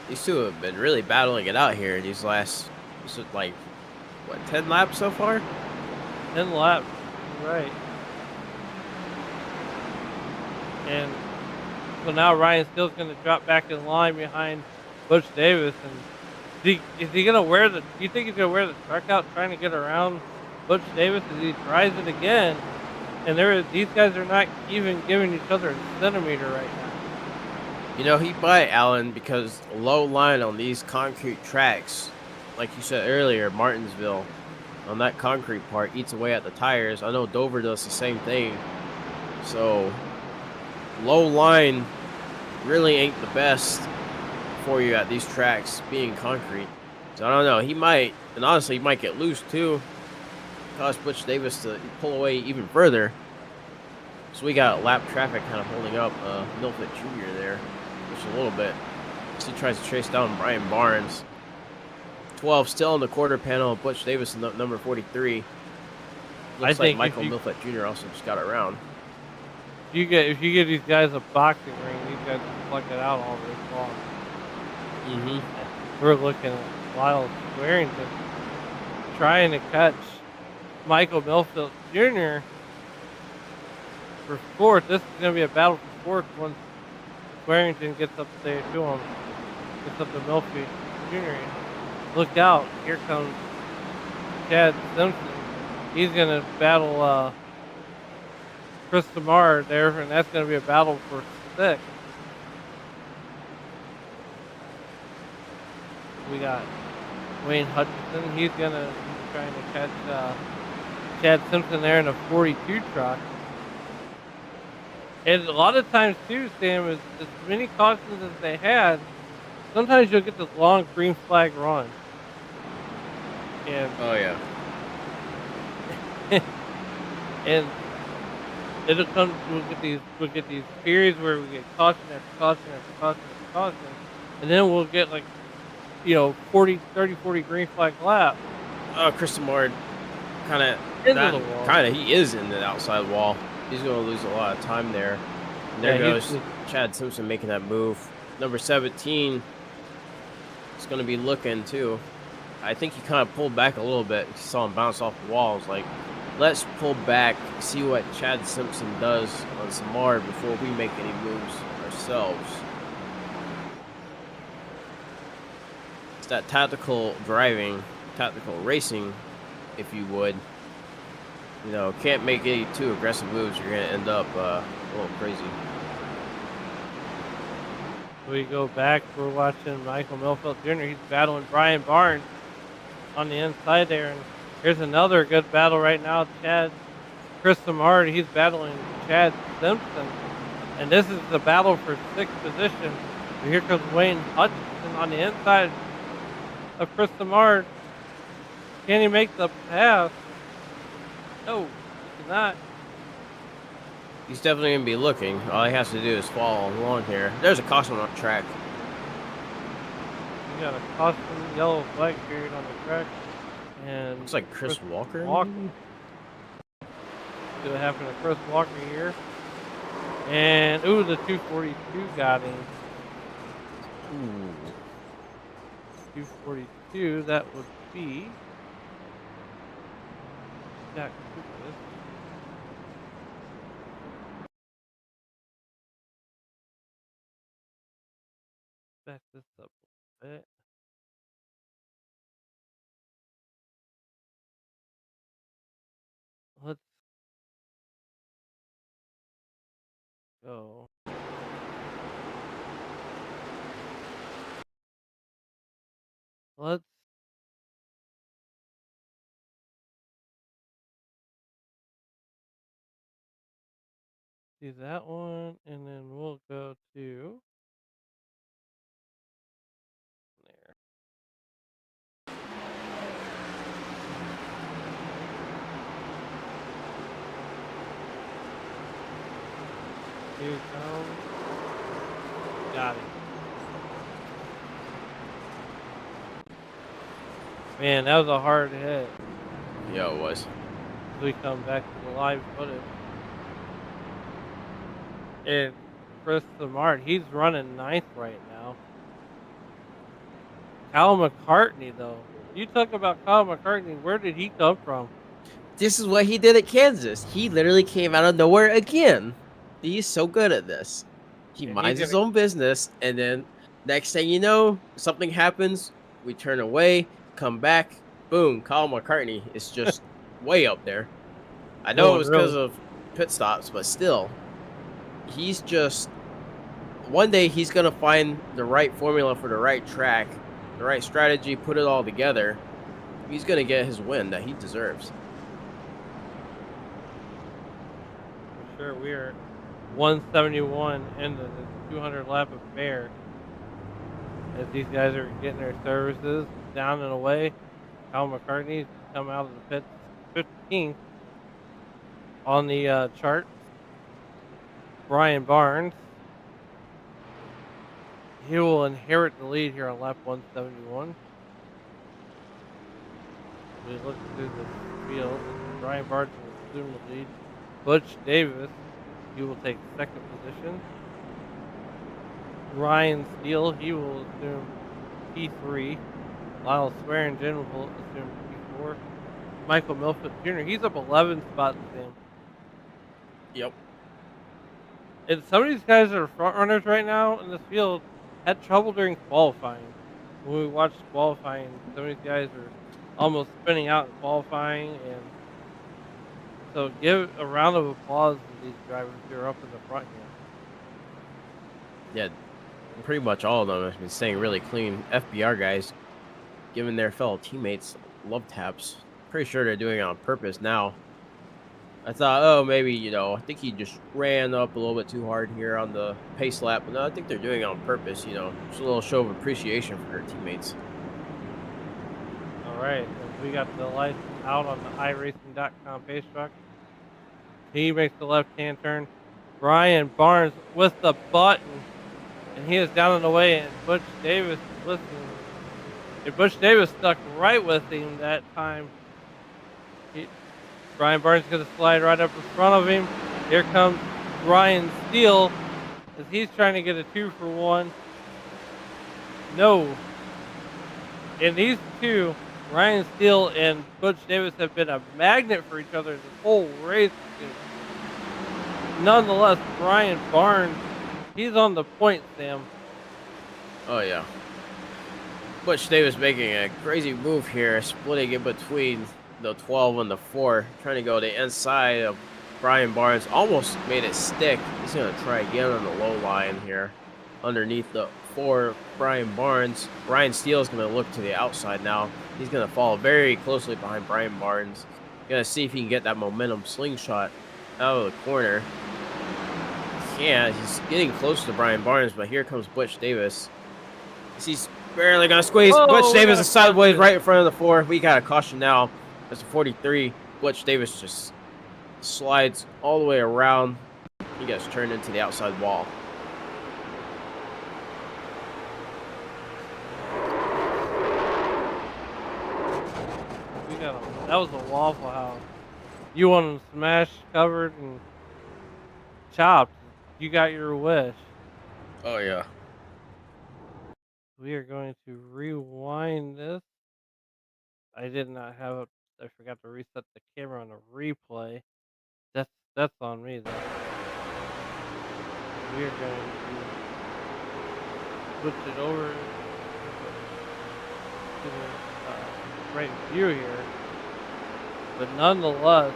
These two have been really battling it out here these last, 10 laps so far? 10 laps, right. And so now Ryan Steele's going to drop back in line behind Butch Davis. And is he going to wear do you think he's going to wear the truck out trying to get around Butch Davis as he tries it again? And these guys are not even giving each other a centimeter right now. He might, Alan, because low line on these concrete tracks, like you said earlier, Martinsville, on that concrete part, eats away at the tires. I know Dover does the same thing. So, low line really ain't the best for you at these tracks, being concrete. So, I don't know. He might, and honestly, he might get loose, too. Cause Butch Davis to pull away even further. So, we got lap traffic kind of holding up Milford Jr. there. A little bit. So he tries to chase down Brian Barnes. 12 still in the quarter panel. Butch Davis in number 43. Looks like Michael Milford Jr. also just got around. If you give these guys a boxing ring, these guys will pluck it out all this long. We're looking at Lyle Swearington trying to catch Michael Milford Jr. for fourth. This is going to be a battle for fourth once Swearington gets up there to him. Gets up to Milford Jr. Look out. Here comes Chad Simpson. He's going to battle Chris Samar there, and that's going to be a battle for sixth. We got Wayne Hutchinson. He's going to try to catch Chad Simpson there in a 42 truck. And a lot of times too, Sam, is as many cautions as they had, sometimes you'll get this long green flag run. And Oh yeah. and it'll come we'll get these periods where we get caution after caution after caution after caution, and then we'll get like 40 green flag lap Chris Mard kind of into the wall. he is in the outside wall. He's going to lose a lot of time there. And there goes Chad Simpson making that move. Number 17 is going to be looking too. I think he kind of pulled back a little bit. He saw him bounce off the walls. Like, let's pull back, see what Chad Simpson does on Samard before we make any moves ourselves. It's that tactical driving, tactical racing, if you would. You know, can't make any too aggressive moves. You're going to end up a little crazy. We go back. We're watching Michael Milfield Jr. He's battling Brian Barnes on the inside there. And here's another good battle right now. Chris Samard, he's battling Chad Simpson. And this is the battle for 6th position. And here comes Wayne Hutchinson on the inside of Chris Samard. Can he make the pass? No, he cannot. He's definitely going to be looking. All he has to do is follow along here. There's a caution on the track. We got a caution yellow flag period on the track. And looks like Chris Walker. See what happened to Chris Walker here. And, ooh, the 242 got him. Ooh. 242, that would be Jack Cooper. Back this up a bit. Let's go. Let's do that one, and then we'll go to there. Here it comes. Got it. Man, that was a hard hit. Yeah, it was. We come back to the live footage. And Chris Samard, he's running 9th right now. Kyle McCartney, though. You talk about Kyle McCartney. Where did he come from? This is what he did at Kansas. He literally came out of nowhere again. He's so good at this. He minds his own business, and then next thing you know, something happens. We turn away, come back, boom. Kyle McCartney is just way up there. I know it was because of pit stops, but still, he's just. One day he's gonna find the right formula for the right track, the right strategy, put it all together. He's gonna get his win that he deserves. For sure, we are 171 into the 200 lap affair. As these guys are getting their services down and away, Kyle McCartney come out of the pit 15th on the chart. Brian Barnes, he will inherit the lead here on lap 171. We look through the field. Brian Barnes will assume the lead. Butch Davis, he will take 2nd position. Ryan Steele, he will assume P3. Lyle Swearingen will assume P4. Michael Milfield Jr., he's up 11 spots, Sam. Yep. And some of these guys that are front runners right now in this field had trouble during qualifying. When we watched qualifying, some of these guys are almost spinning out in qualifying, and so give a round of applause to these drivers who are up in the front here. Yeah, pretty much all of them have been staying really clean. FBR guys giving their fellow teammates love taps. Pretty sure they're doing it on purpose now. I thought, oh, maybe, you know, I think he just ran up a little bit too hard here on the pace lap. But no, I think they're doing it on purpose, you know. Just a little show of appreciation for their teammates. All right, and we got the lights out on the iRacing.com pace truck. He makes the left-hand turn. Brian Barnes with the button, and he is down and away, and Butch Davis is listening. And Butch Davis stuck right with him that time. Brian Barnes is going to slide right up in front of him. Here comes Ryan Steele as he's trying to get a 2-for-1. No. And these two, Ryan Steele and Butch Davis, have been a magnet for each other this whole race. Nonetheless, Brian Barnes, he's on the point, Sam. Oh, yeah. Butch Davis making a crazy move here, splitting in between the 12 and the 4, trying to go the inside of Brian Barnes. Almost made it stick. He's going to try again on the low line here. Underneath the 4, Brian Barnes. Ryan Steele is going to look to the outside now. He's going to follow very closely behind Brian Barnes. Going to see if he can get that momentum slingshot out of the corner. Yeah, he's getting close to Brian Barnes, but here comes Butch Davis. He's barely going to squeeze. Oh, Butch Davis is sideways right in front of the 4. We got a caution now. That's a 43. Butch Davis just slides all the way around. He gets turned into the outside wall. That was a Waffle House. You want them smashed, covered, and chopped. You got your wish. Oh, yeah. We are going to rewind this. I did not have it. I forgot to reset the camera on a replay. That's on me, though. We are going to switch it over to the right view here. But nonetheless,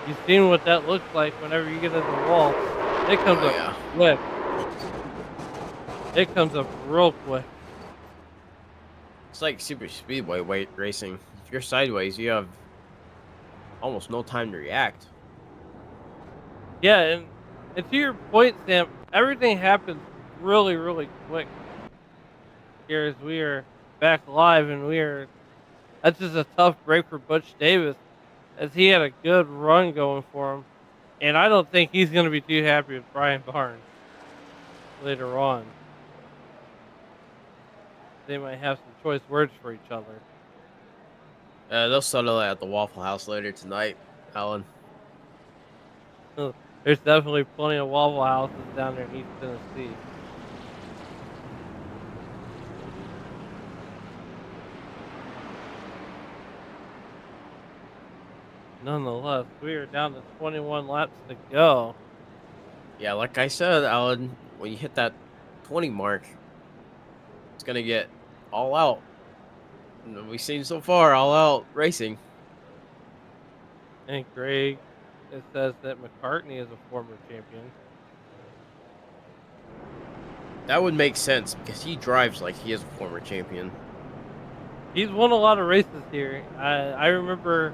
you've seen what that looks like whenever you get in the wall. It comes up quick. It comes up real quick. It's like super speedway weight racing. If you're sideways, you have almost no time to react. Yeah, and to your point, Sam, everything happens really, really quick. Here as we are back live, and that's just a tough break for Butch Davis, as he had a good run going for him. And I don't think he's going to be too happy with Brian Barnes later on. They might have some choice words for each other. They'll settle at the Waffle House later tonight, Alan. There's definitely plenty of Waffle Houses down there in East Tennessee. Nonetheless, we are down to 21 laps to go. Yeah, like I said, Alan, when you hit that 20 mark, it's going to get all out. And we've seen so far all out racing. And Greg, it says that McCartney is a former champion. That would make sense because he drives like he is a former champion. He's won a lot of races here. I remember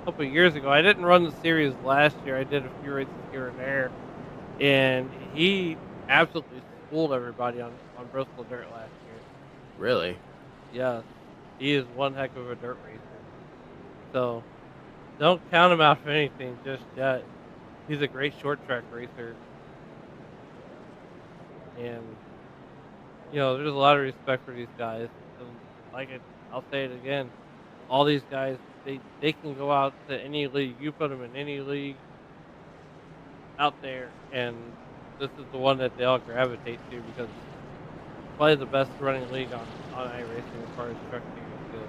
a couple of years ago, I didn't run the series last year. I did a few races here and there. And he absolutely schooled everybody on Bristol dirt last year. Really? Yes. He is one heck of a dirt racer. So, don't count him out for anything just yet. He's a great short track racer. And, there's a lot of respect for these guys. And I'll say it again. All these guys, they can go out to any league. You put them in any league out there, and this is the one that they all gravitate to because it's probably the best running league on iRacing as far as truck series goes.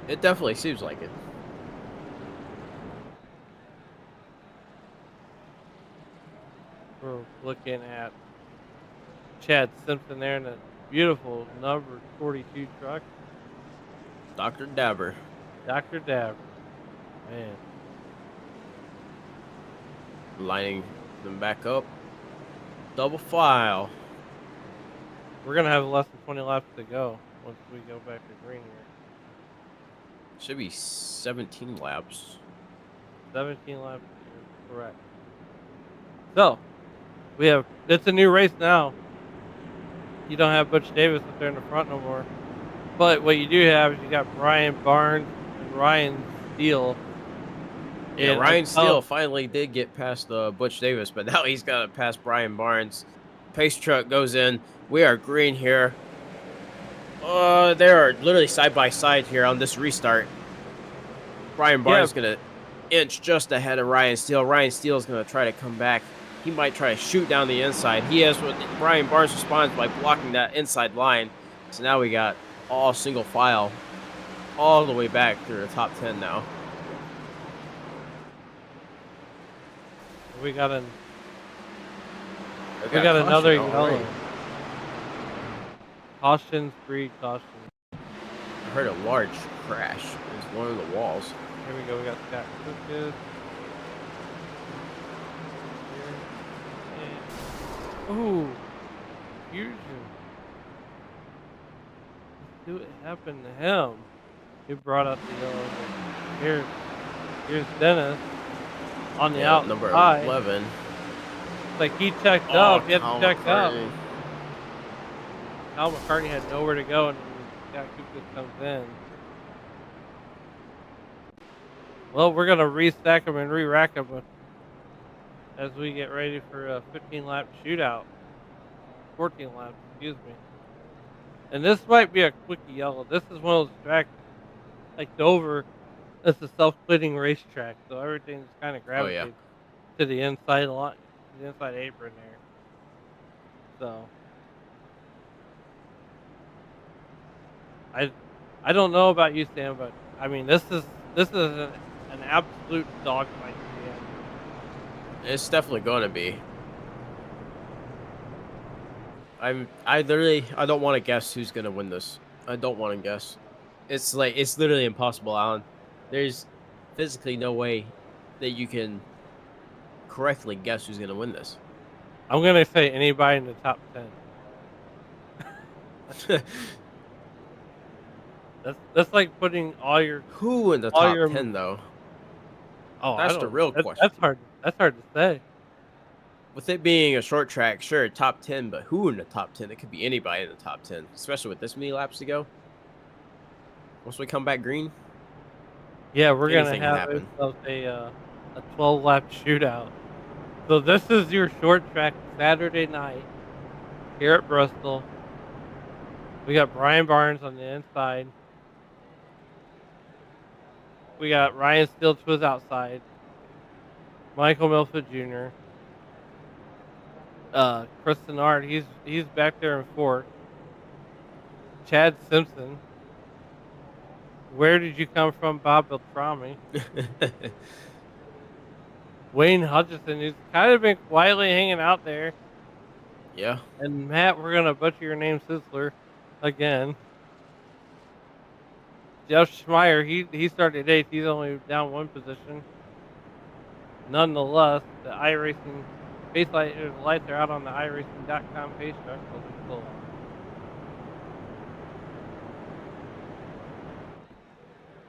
It definitely seems like it. We're looking at Chad Simpson there in a beautiful number 42 truck. Dr. Dabber. Dr. Dabber. Man. Lining them back up. Double file. We're going to have less than 20 laps to go once we go back to green here. Should be 17 laps. 17 laps. Correct. So it's a new race now. You don't have Butch Davis up there in the front no more. But what you do have is you got Brian Barnes and Ryan Steele. Yeah, And Ryan Steele finally did get past Butch Davis, but now he's got to pass Brian Barnes. Pace truck goes in. We are green here. They are literally side by side here on this restart. Brian Barnes is going to inch just ahead of Ryan Steele. Ryan Steele is going to try to come back. He might try to shoot down the inside. He has what Brian Barnes responds by blocking that inside line. So now we got all single file all the way back through the top 10 now. we got We got another caution yellow. already. Caution, three caution. I heard a large crash. It was one of the walls. Here we go. We got Scott Cookis. Ooh, fusion. Let's see what happened to him. He brought out the yellow. Here's Dennis on the outside. Number 11. Like he checked up. He had to check up. Kyle McCartney had nowhere to go, and Scott Cookis comes in. Well, we're gonna restack them and re-rack them as we get ready for a 15-lap shootout. 14 laps, excuse me. And this might be a quickie yellow. This is one of those tracks, like Dover, it's a self-cleaning racetrack, so everything's kind of gravitates to the inside line, the inside apron there. So I don't know about you, Sam, but I mean this is an absolute dogfight to the end. It's definitely going to be. I don't want to guess who's going to win this. I don't want to guess. It's literally impossible, Alan. There's physically no way that you can correctly guess who's going to win this. I'm gonna say anybody in the top 10. That's like putting all your Who in the top 10 though? Oh, that's the real question. That's hard to say. With it being a short track, sure, top 10, but who in the top 10? It could be anybody in the top 10, especially with this many laps to go. Once we come back green, yeah, we're gonna anything have can a 12-lap shootout. So this is your short track Saturday night here at Bristol. We got Brian Barnes on the inside. We got Ryan Steele to his outside. Michael Milford Jr. Chris Denard, he's back there in fourth. Chad Simpson. Where did you come from, Bob Beltrami? Wayne Hutchison, who's kind of been quietly hanging out there. Yeah. And Matt, we're gonna butcher your name, Sizzler, again. Jeff Schmeier, he started 8th. He's only down one position. Nonetheless, the iRacing lights are out on the iRacing.com page.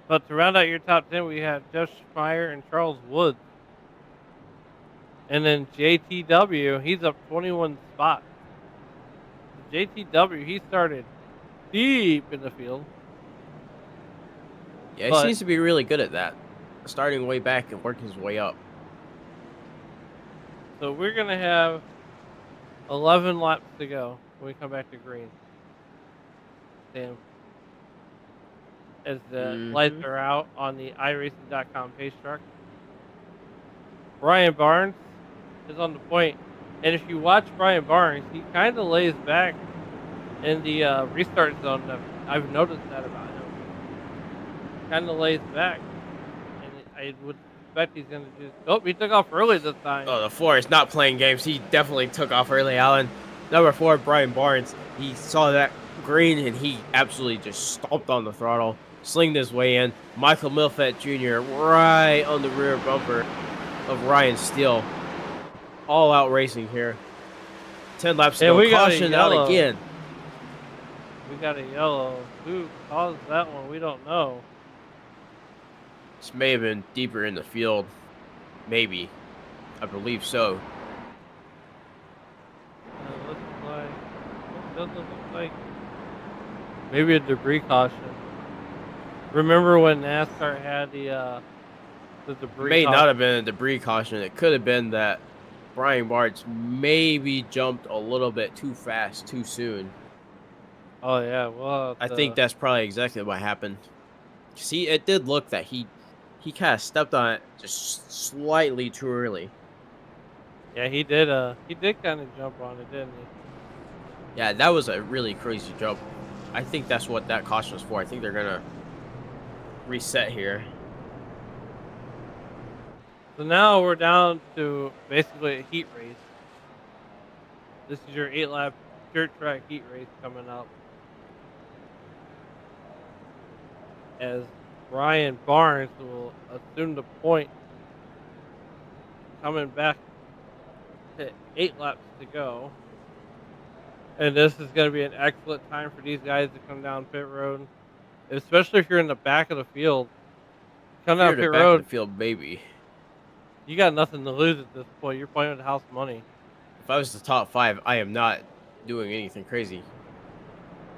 But to round out your top 10, we have Jeff Schmeier and Charles Woods. And then JTW, he's up 21 spots. JTW, he started deep in the field. Yeah, he seems to be really good at that. Starting way back and working his way up. So we're going to have 11 laps to go when we come back to green. Sam. As the lights are out on the iRacing.com pace truck. Brian Barnes is on the point. And if you watch Brian Barnes, he kind of lays back in the restart zone. I've noticed that about him. Kind of lays back. And I would expect he's going to do... Oh, he took off early this time. Oh, the floor is not playing games. He definitely took off early, Alan. Number 4, Brian Barnes. He saw that green and he absolutely just stomped on the throttle. Slinged his way in. Michael Milfett Jr. right on the rear bumper of Ryan Steele. All out racing here. 10 laps to go. Caution out again. We got a yellow. Who caused that one? We don't know. This may have been deeper in the field. Maybe. I believe so. Looks like it doesn't look like maybe a debris caution. Remember when NASCAR had the It debris may not caution? have been a debris caution. It could have been that Brian Barnes maybe jumped a little bit too fast, too soon. Oh yeah, well I think that's probably exactly what happened. See, it did look that he kind of stepped on it just slightly too early. yeah he did kind of jump on it, didn't he? Yeah, that was a really crazy jump. I think that's what that caution was for. I think they're gonna reset here. So now we're down to basically a heat race. This is your 8-lap dirt track heat race coming up. As Brian Barnes will assume the point coming back to 8 laps to go. And this is going to be an excellent time for these guys to come down pit road, especially if you're in the back of the field. Come If you're down in the pit back of the road, field, maybe. you got nothing to lose at this point. You're playing with the house money. If I was the top 5, I am not doing anything crazy.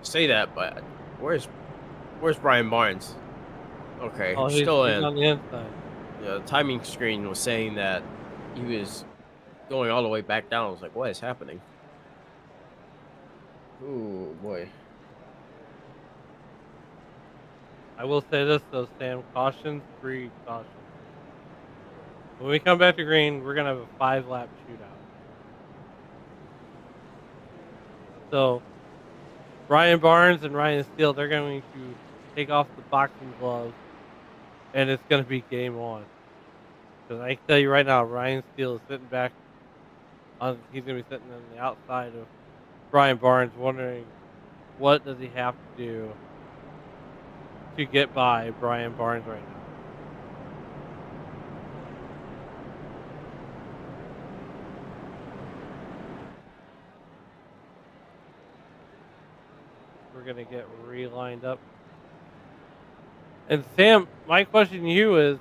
Say that, but where's Brian Barnes? Okay, Oh, still he's in. on the inside. The timing screen was saying that he was going all the way back down. I was like, what is happening? Ooh, boy. I will say this though, Sam. Cautions, free caution. When we come back to green, we're gonna have a 5-lap shootout. So Brian Barnes and Ryan Steele, they're going to take off the boxing gloves, and it's gonna be game on. Because I can tell you right now, Ryan Steele is sitting back on. He's gonna be sitting on the outside of Brian Barnes, wondering what does he have to do to get by Brian Barnes right now. We're gonna get relined up. And Sam, my question to you is,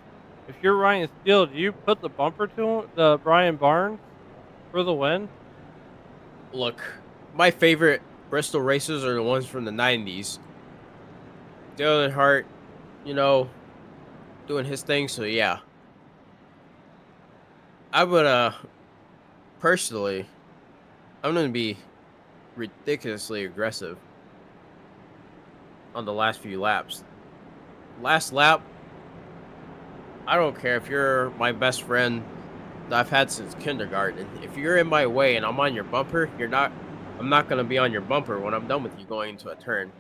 if you're Ryan Steele, do you put the bumper to him, the Brian Barnes for the win? Look, my favorite Bristol races are the ones from the 90s. Dale Earnhardt, you know, doing his thing, so yeah. I would, personally, I'm going to be ridiculously aggressive on the last few laps. Last lap, I don't care if you're my best friend that I've had since kindergarten. If you're in my way and I'm on your bumper, I'm not going to be on your bumper when I'm done with you going into a turn.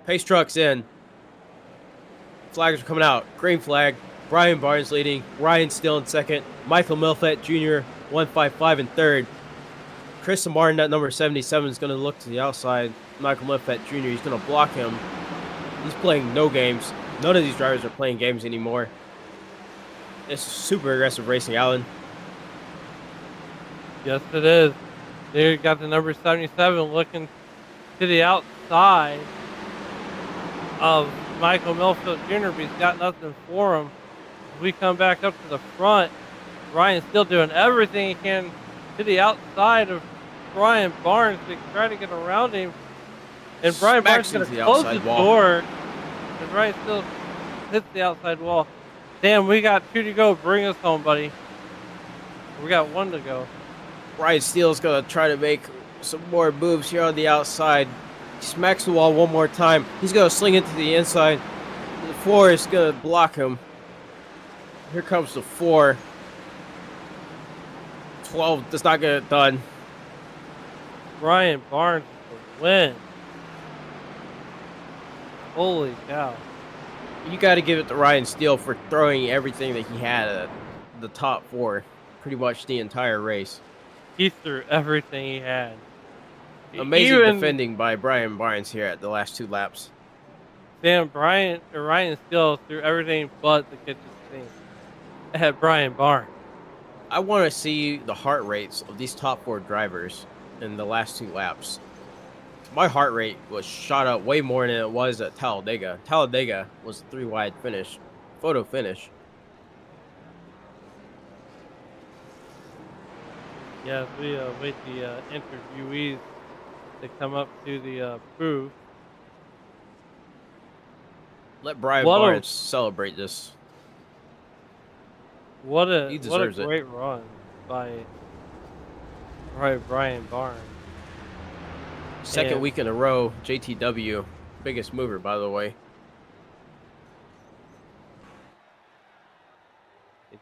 Pace truck's in. Flags are coming out. Green flag. Brian Barnes leading. Ryan Steele in second. Michael Milfett Jr. 155 in third. Chris Martin at number 77 is going to look to the outside. Michael Milfett Jr. He's going to block him. He's playing no games. None of these drivers are playing games anymore. It's super aggressive racing, Alan. Yes, it is. They got the number 77 looking to the outside of Michael Milfield Jr., but he's got nothing for him. As we come back up to the front, Ryan's still doing everything he can to the outside of Brian Barnes to try to get around him. And Brian Barnes is going to close the door as Ryan still hits the outside wall. Damn, we got 2 to go. Bring us home, buddy. We got 1 to go. Ryan Steele's going to try to make some more moves here on the outside. He smacks the wall one more time. He's going to sling it to the inside. The 4 is going to block him. Here comes the 4. 12 does not get it done. Brian Barnes with the win. Holy cow. You got to give it to Ryan Steele for throwing everything that he had at the top 4 pretty much the entire race. He threw everything he had. Amazing defending by Brian Barnes here at the last 2 laps. Ryan Steele threw everything but the kitchen sink at Brian Barnes. I want to see the heart rates of these top 4 drivers in the last 2 laps. My heart rate was shot up way more than it was at Talladega. Talladega was a 3 wide finish, photo finish. Yeah, as we wait the interviewees to come up to the booth. Let Brian What a Barnes celebrate this. what a He what a deserves it. great run by Brian Barnes. Second And week in a row, JTW, biggest mover, by the way.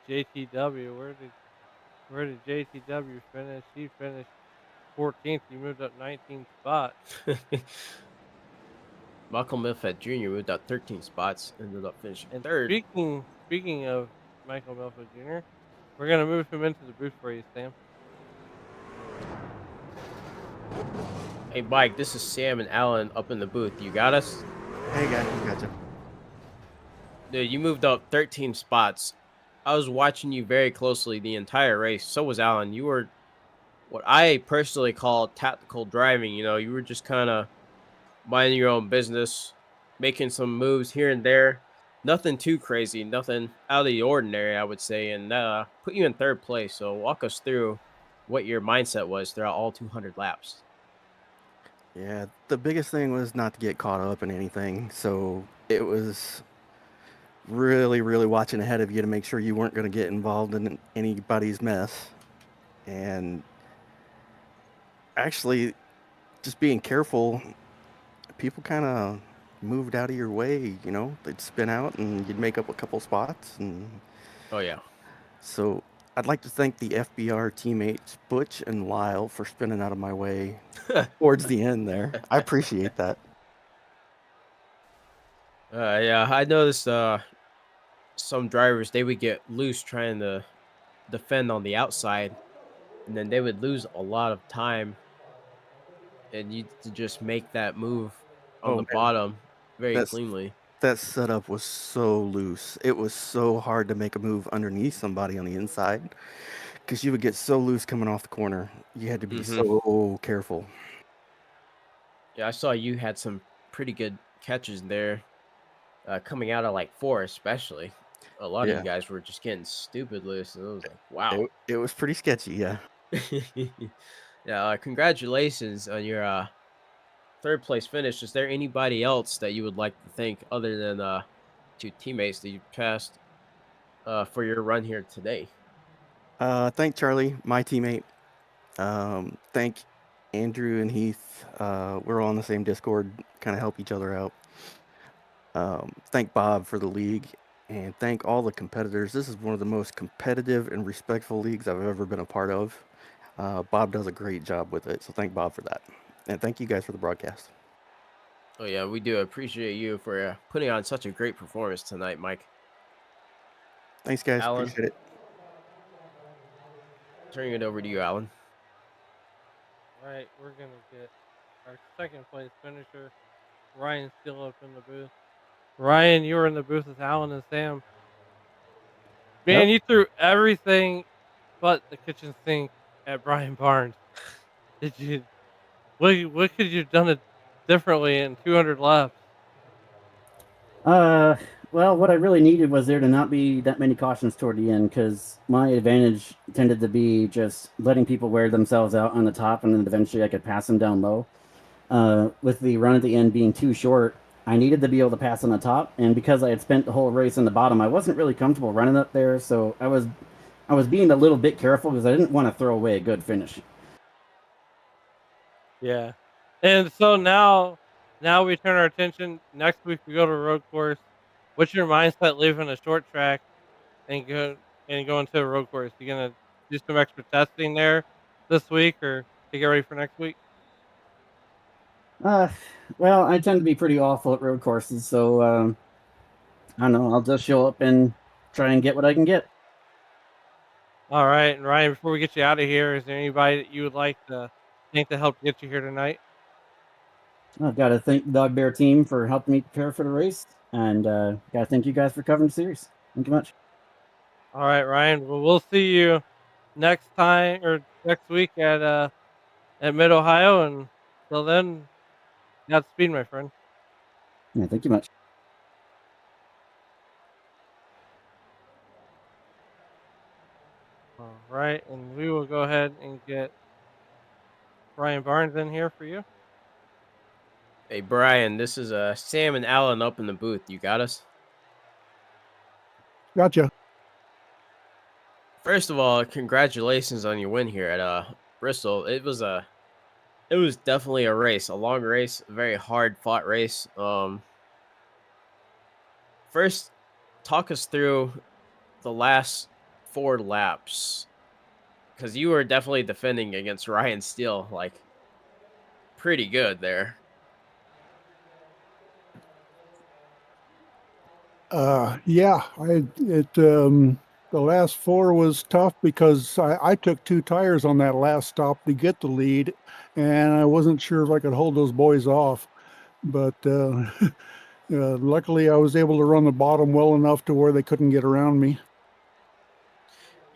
JTW, where did JTW finish? He finished 14th. He moved up 19 spots. Malcolm Milford Jr. moved up 13 spots, ended up finishing And third. speaking of Michael Melfield Jr., we're gonna move him into the booth for you, Sam. Hey, Mike, this is Sam and Alan up in the booth. You got us? Hey guys, gotcha. Dude, you moved up 13 spots. I was watching you very closely the entire race. So was Alan. You were what I personally call tactical driving. You know, you were just kind of minding your own business, making some moves here and there. Nothing too crazy, nothing out of the ordinary, I would say, and put you in third place. So walk us through what your mindset was throughout all 200 laps. Yeah, the biggest thing was not to get caught up in anything. So it was really, really watching ahead of you to make sure you weren't going to get involved in anybody's mess. And actually, just being careful, people kind of moved out of your way. You know, they'd spin out and you'd make up a couple spots. And Oh yeah. so I'd like to thank the FBR teammates, Butch and Lyle, for spinning out of my way towards the end there. I appreciate that. Yeah, I noticed some drivers they would get loose trying to defend on the outside, and then they would lose a lot of time, and you to just make that move on Oh the man, bottom very that's cleanly. that setup was so loose. It was so hard to make a move underneath somebody on the inside because you would get so loose coming off the corner. You had to be Hmm. so careful. Yeah, I saw you had some pretty good catches there, coming out of like four, especially. A lot of you Yeah, guys were just getting stupid loose, and it was like, wow. it was pretty sketchy. Yeah. Yeah, congratulations on your third place finish. Is there anybody else that you would like to thank other than two teammates that you passed for your run here today? Thank Charlie, my teammate. Thank Andrew and Heath. We're all on the same Discord, kind of help each other out. Thank Bob for the league, and thank all the competitors. This is one of the most competitive and respectful leagues I've ever been a part of. Bob does a great job with it, so thank Bob for that. And thank you guys for the broadcast. Oh yeah, we do appreciate you for putting on such a great performance tonight, Mike. Thanks, guys. Alan, Appreciate it. turning it over to you, Alan. All right, we're gonna get our second place finisher, Ryan, still up in the booth. Ryan, you were in the booth with Alan and Sam. Man, Yep. you threw everything but the kitchen sink at Brian Barnes. Did you? What could you have done it differently in 200 laps? Uh, well, what I really needed was there to not be that many cautions toward the end, because my advantage tended to be just letting people wear themselves out on the top, and then eventually I could pass them down low. With the run at the end being too short, I needed to be able to pass on the top, and because I had spent the whole race in the bottom, I wasn't really comfortable running up there, so I was being a little bit careful because I didn't want to throw away a good finish. Yeah. And so now we turn our attention. Next week we go to a road course. What's your mindset leaving a short track and go into a road course? You gonna do some extra testing there this week or to get ready for next week? Uh, well, I tend to be pretty awful at road courses, so I don't know. I'll just show up and try and get what I can get. All right, and Ryan, before we get you out of here, is there anybody that you would like to thank to help get you here tonight? I've got to thank the Dog Bear team for helping me prepare for the race, and got to thank you guys for covering the series. Thank you much. All right, Ryan. Well, we'll see you next time or next week at Mid Ohio, and till then, Godspeed, my friend. Yeah, thank you much. All right, and we will go ahead and get Brian Barnes in here for you. Hey Brian, this is Sam and Alan up in the booth. You got us? Gotcha. First of all, congratulations on your win here at Bristol. It was definitely a race, a long race, a very hard fought race. First, talk us through the last 4 laps because you were definitely defending against Ryan Steele, like pretty good there. Yeah, the last four was tough because I took two tires on that last stop to get the lead, and I wasn't sure if I could hold those boys off. But luckily, I was able to run the bottom well enough to where they couldn't get around me.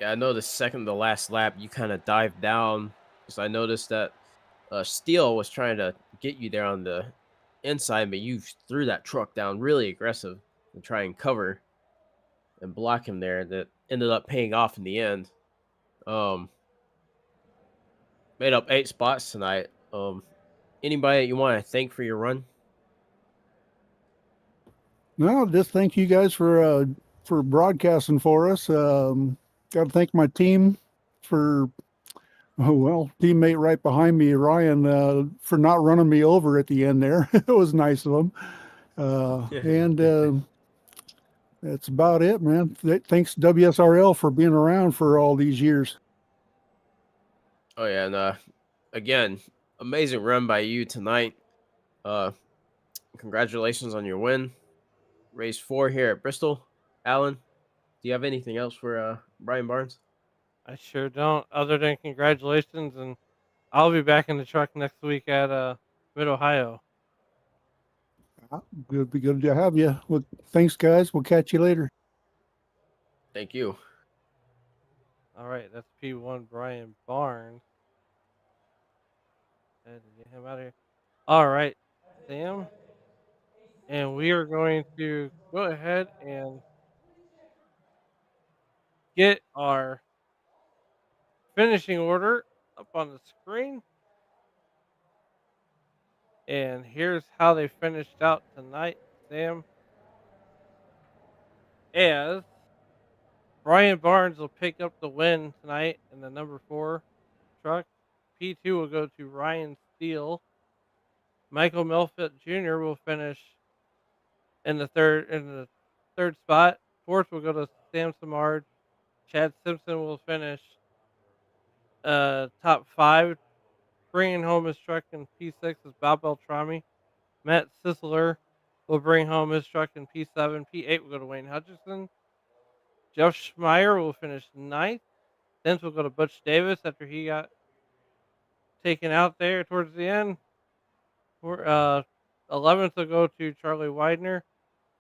Yeah, I know the second to last lap you kind of dived down because I noticed that Steele was trying to get you there on the inside, but you threw that truck down really aggressive and try and cover and block him there. That ended up paying off in the end. Um, Made up 8 spots tonight. Anybody that you want to thank for your run? No, just thank you guys for broadcasting for us. Got to thank my team for teammate right behind me, Ryan, for not running me over at the end there. It was nice of him. And that's about it, man. Thanks WSRL for being around for all these years. Oh yeah, and again, amazing run by you tonight. Uh, Congratulations on your win. Race 4 here at Bristol. Alan, do you have anything else for Brian Barnes? I sure don't. Other than congratulations, and I'll be back in the truck next week at Mid Ohio. Good, be good to have you. Well, thanks, guys. We'll catch you later. Thank you. All right, that's P1 Brian Barnes. Had to get him out of here. All right, Sam, and we are going to go ahead and get our finishing order up on the screen. And here's how they finished out tonight, Sam. As Brian Barnes will pick up the win tonight in the number 4 truck. P2 will go to Ryan Steele. Michael Melfitt Jr. will finish in the third spot. Fourth will go to Sam Samard. Chad Simpson will finish top 5. Bringing home his truck in P6 is Bob Beltrami. Matt Sisler will bring home his truck in P7. P8 will go to Wayne Hutchinson. Jeff Schmeier will finish ninth. 10th will go to Butch Davis after he got taken out there towards the end. 11th will go to Charlie Widener.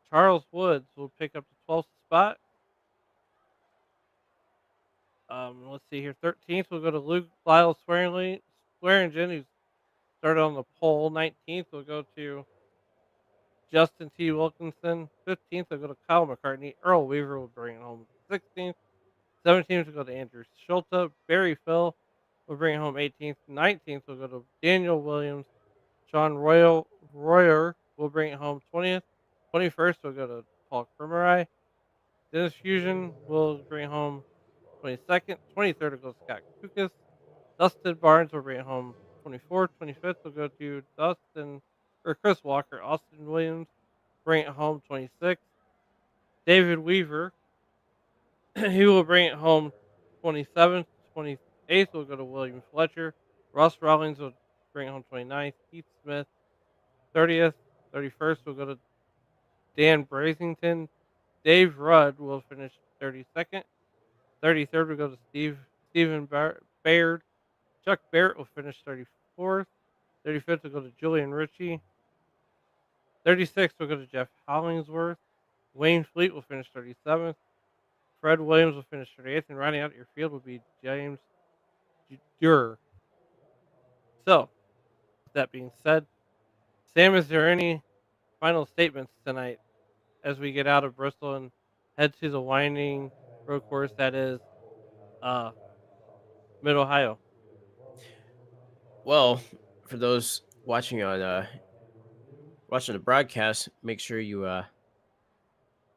Charles Woods will pick up the 12th spot. Let's see here. 13th will go to Luke Lyle Swearingen, who started on the pole. 19th will go to Justin T. Wilkinson. 15th will go to Kyle McCartney. Earl Weaver will bring it home 16th. 17th will go to Andrew Schulte. Barry Phil will bring it home 18th. 19th will go to Daniel Williams. Sean Royer will bring it home 20th. 21st will go to Paul Kermerai. Dennis Fusion will bring it home 22nd. 23rd will go to Scott Kukas. Dustin Barnes will bring it home 24th. 25th will go to Chris Walker. Austin Williams bring it home 26th. David Weaver, he will bring it home 27th. 28th will go to William Fletcher. Ross Rawlings will bring it home 29th. Keith Smith 30th. 31st will go to Dan Brasington. Dave Rudd will finish 32nd. 33rd will go to Stephen Baird. Chuck Barrett will finish 34th. 35th will go to Julian Ritchie. 36th will go to Jeff Hollingsworth. Wayne Fleet will finish 37th. Fred Williams will finish 38th. And rounding out your field will be James Durer. So, with that being said, Sam, is there any final statements tonight as we get out of Bristol and head to the winding road course that is Mid Ohio? Well, for those watching on watching the broadcast, make sure you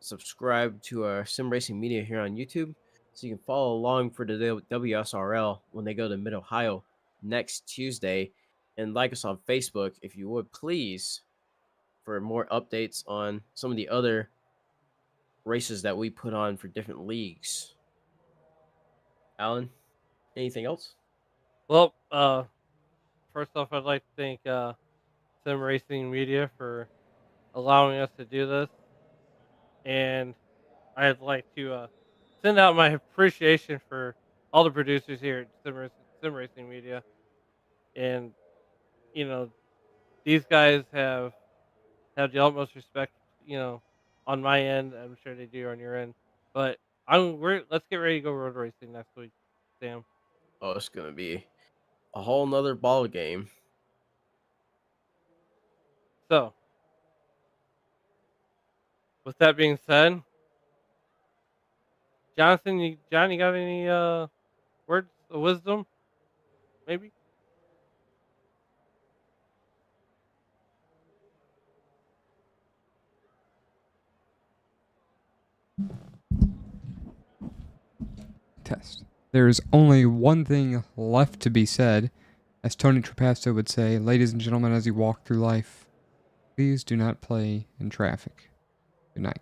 subscribe to our Sim Racing Media here on YouTube, so you can follow along for the WSRL when they go to Mid Ohio next Tuesday, and like us on Facebook if you would please, for more updates on some of the other races that we put on for different leagues. Alan, anything else? Well, first off, I'd like to thank Sim Racing Media for allowing us to do this, and I'd like to send out my appreciation for all the producers here at Sim Racing Media. And you know, these guys have the utmost respect. On my end, I'm sure they do on your end. But let's get ready to go road racing next week, Sam. Oh, it's gonna be a whole nother ball game. So, with that being said, John, you got any words of wisdom? Maybe. Test. There's only one thing left to be said. As Tony Trapasto would say, ladies and gentlemen, as you walk through life, please do not play in traffic. Good night.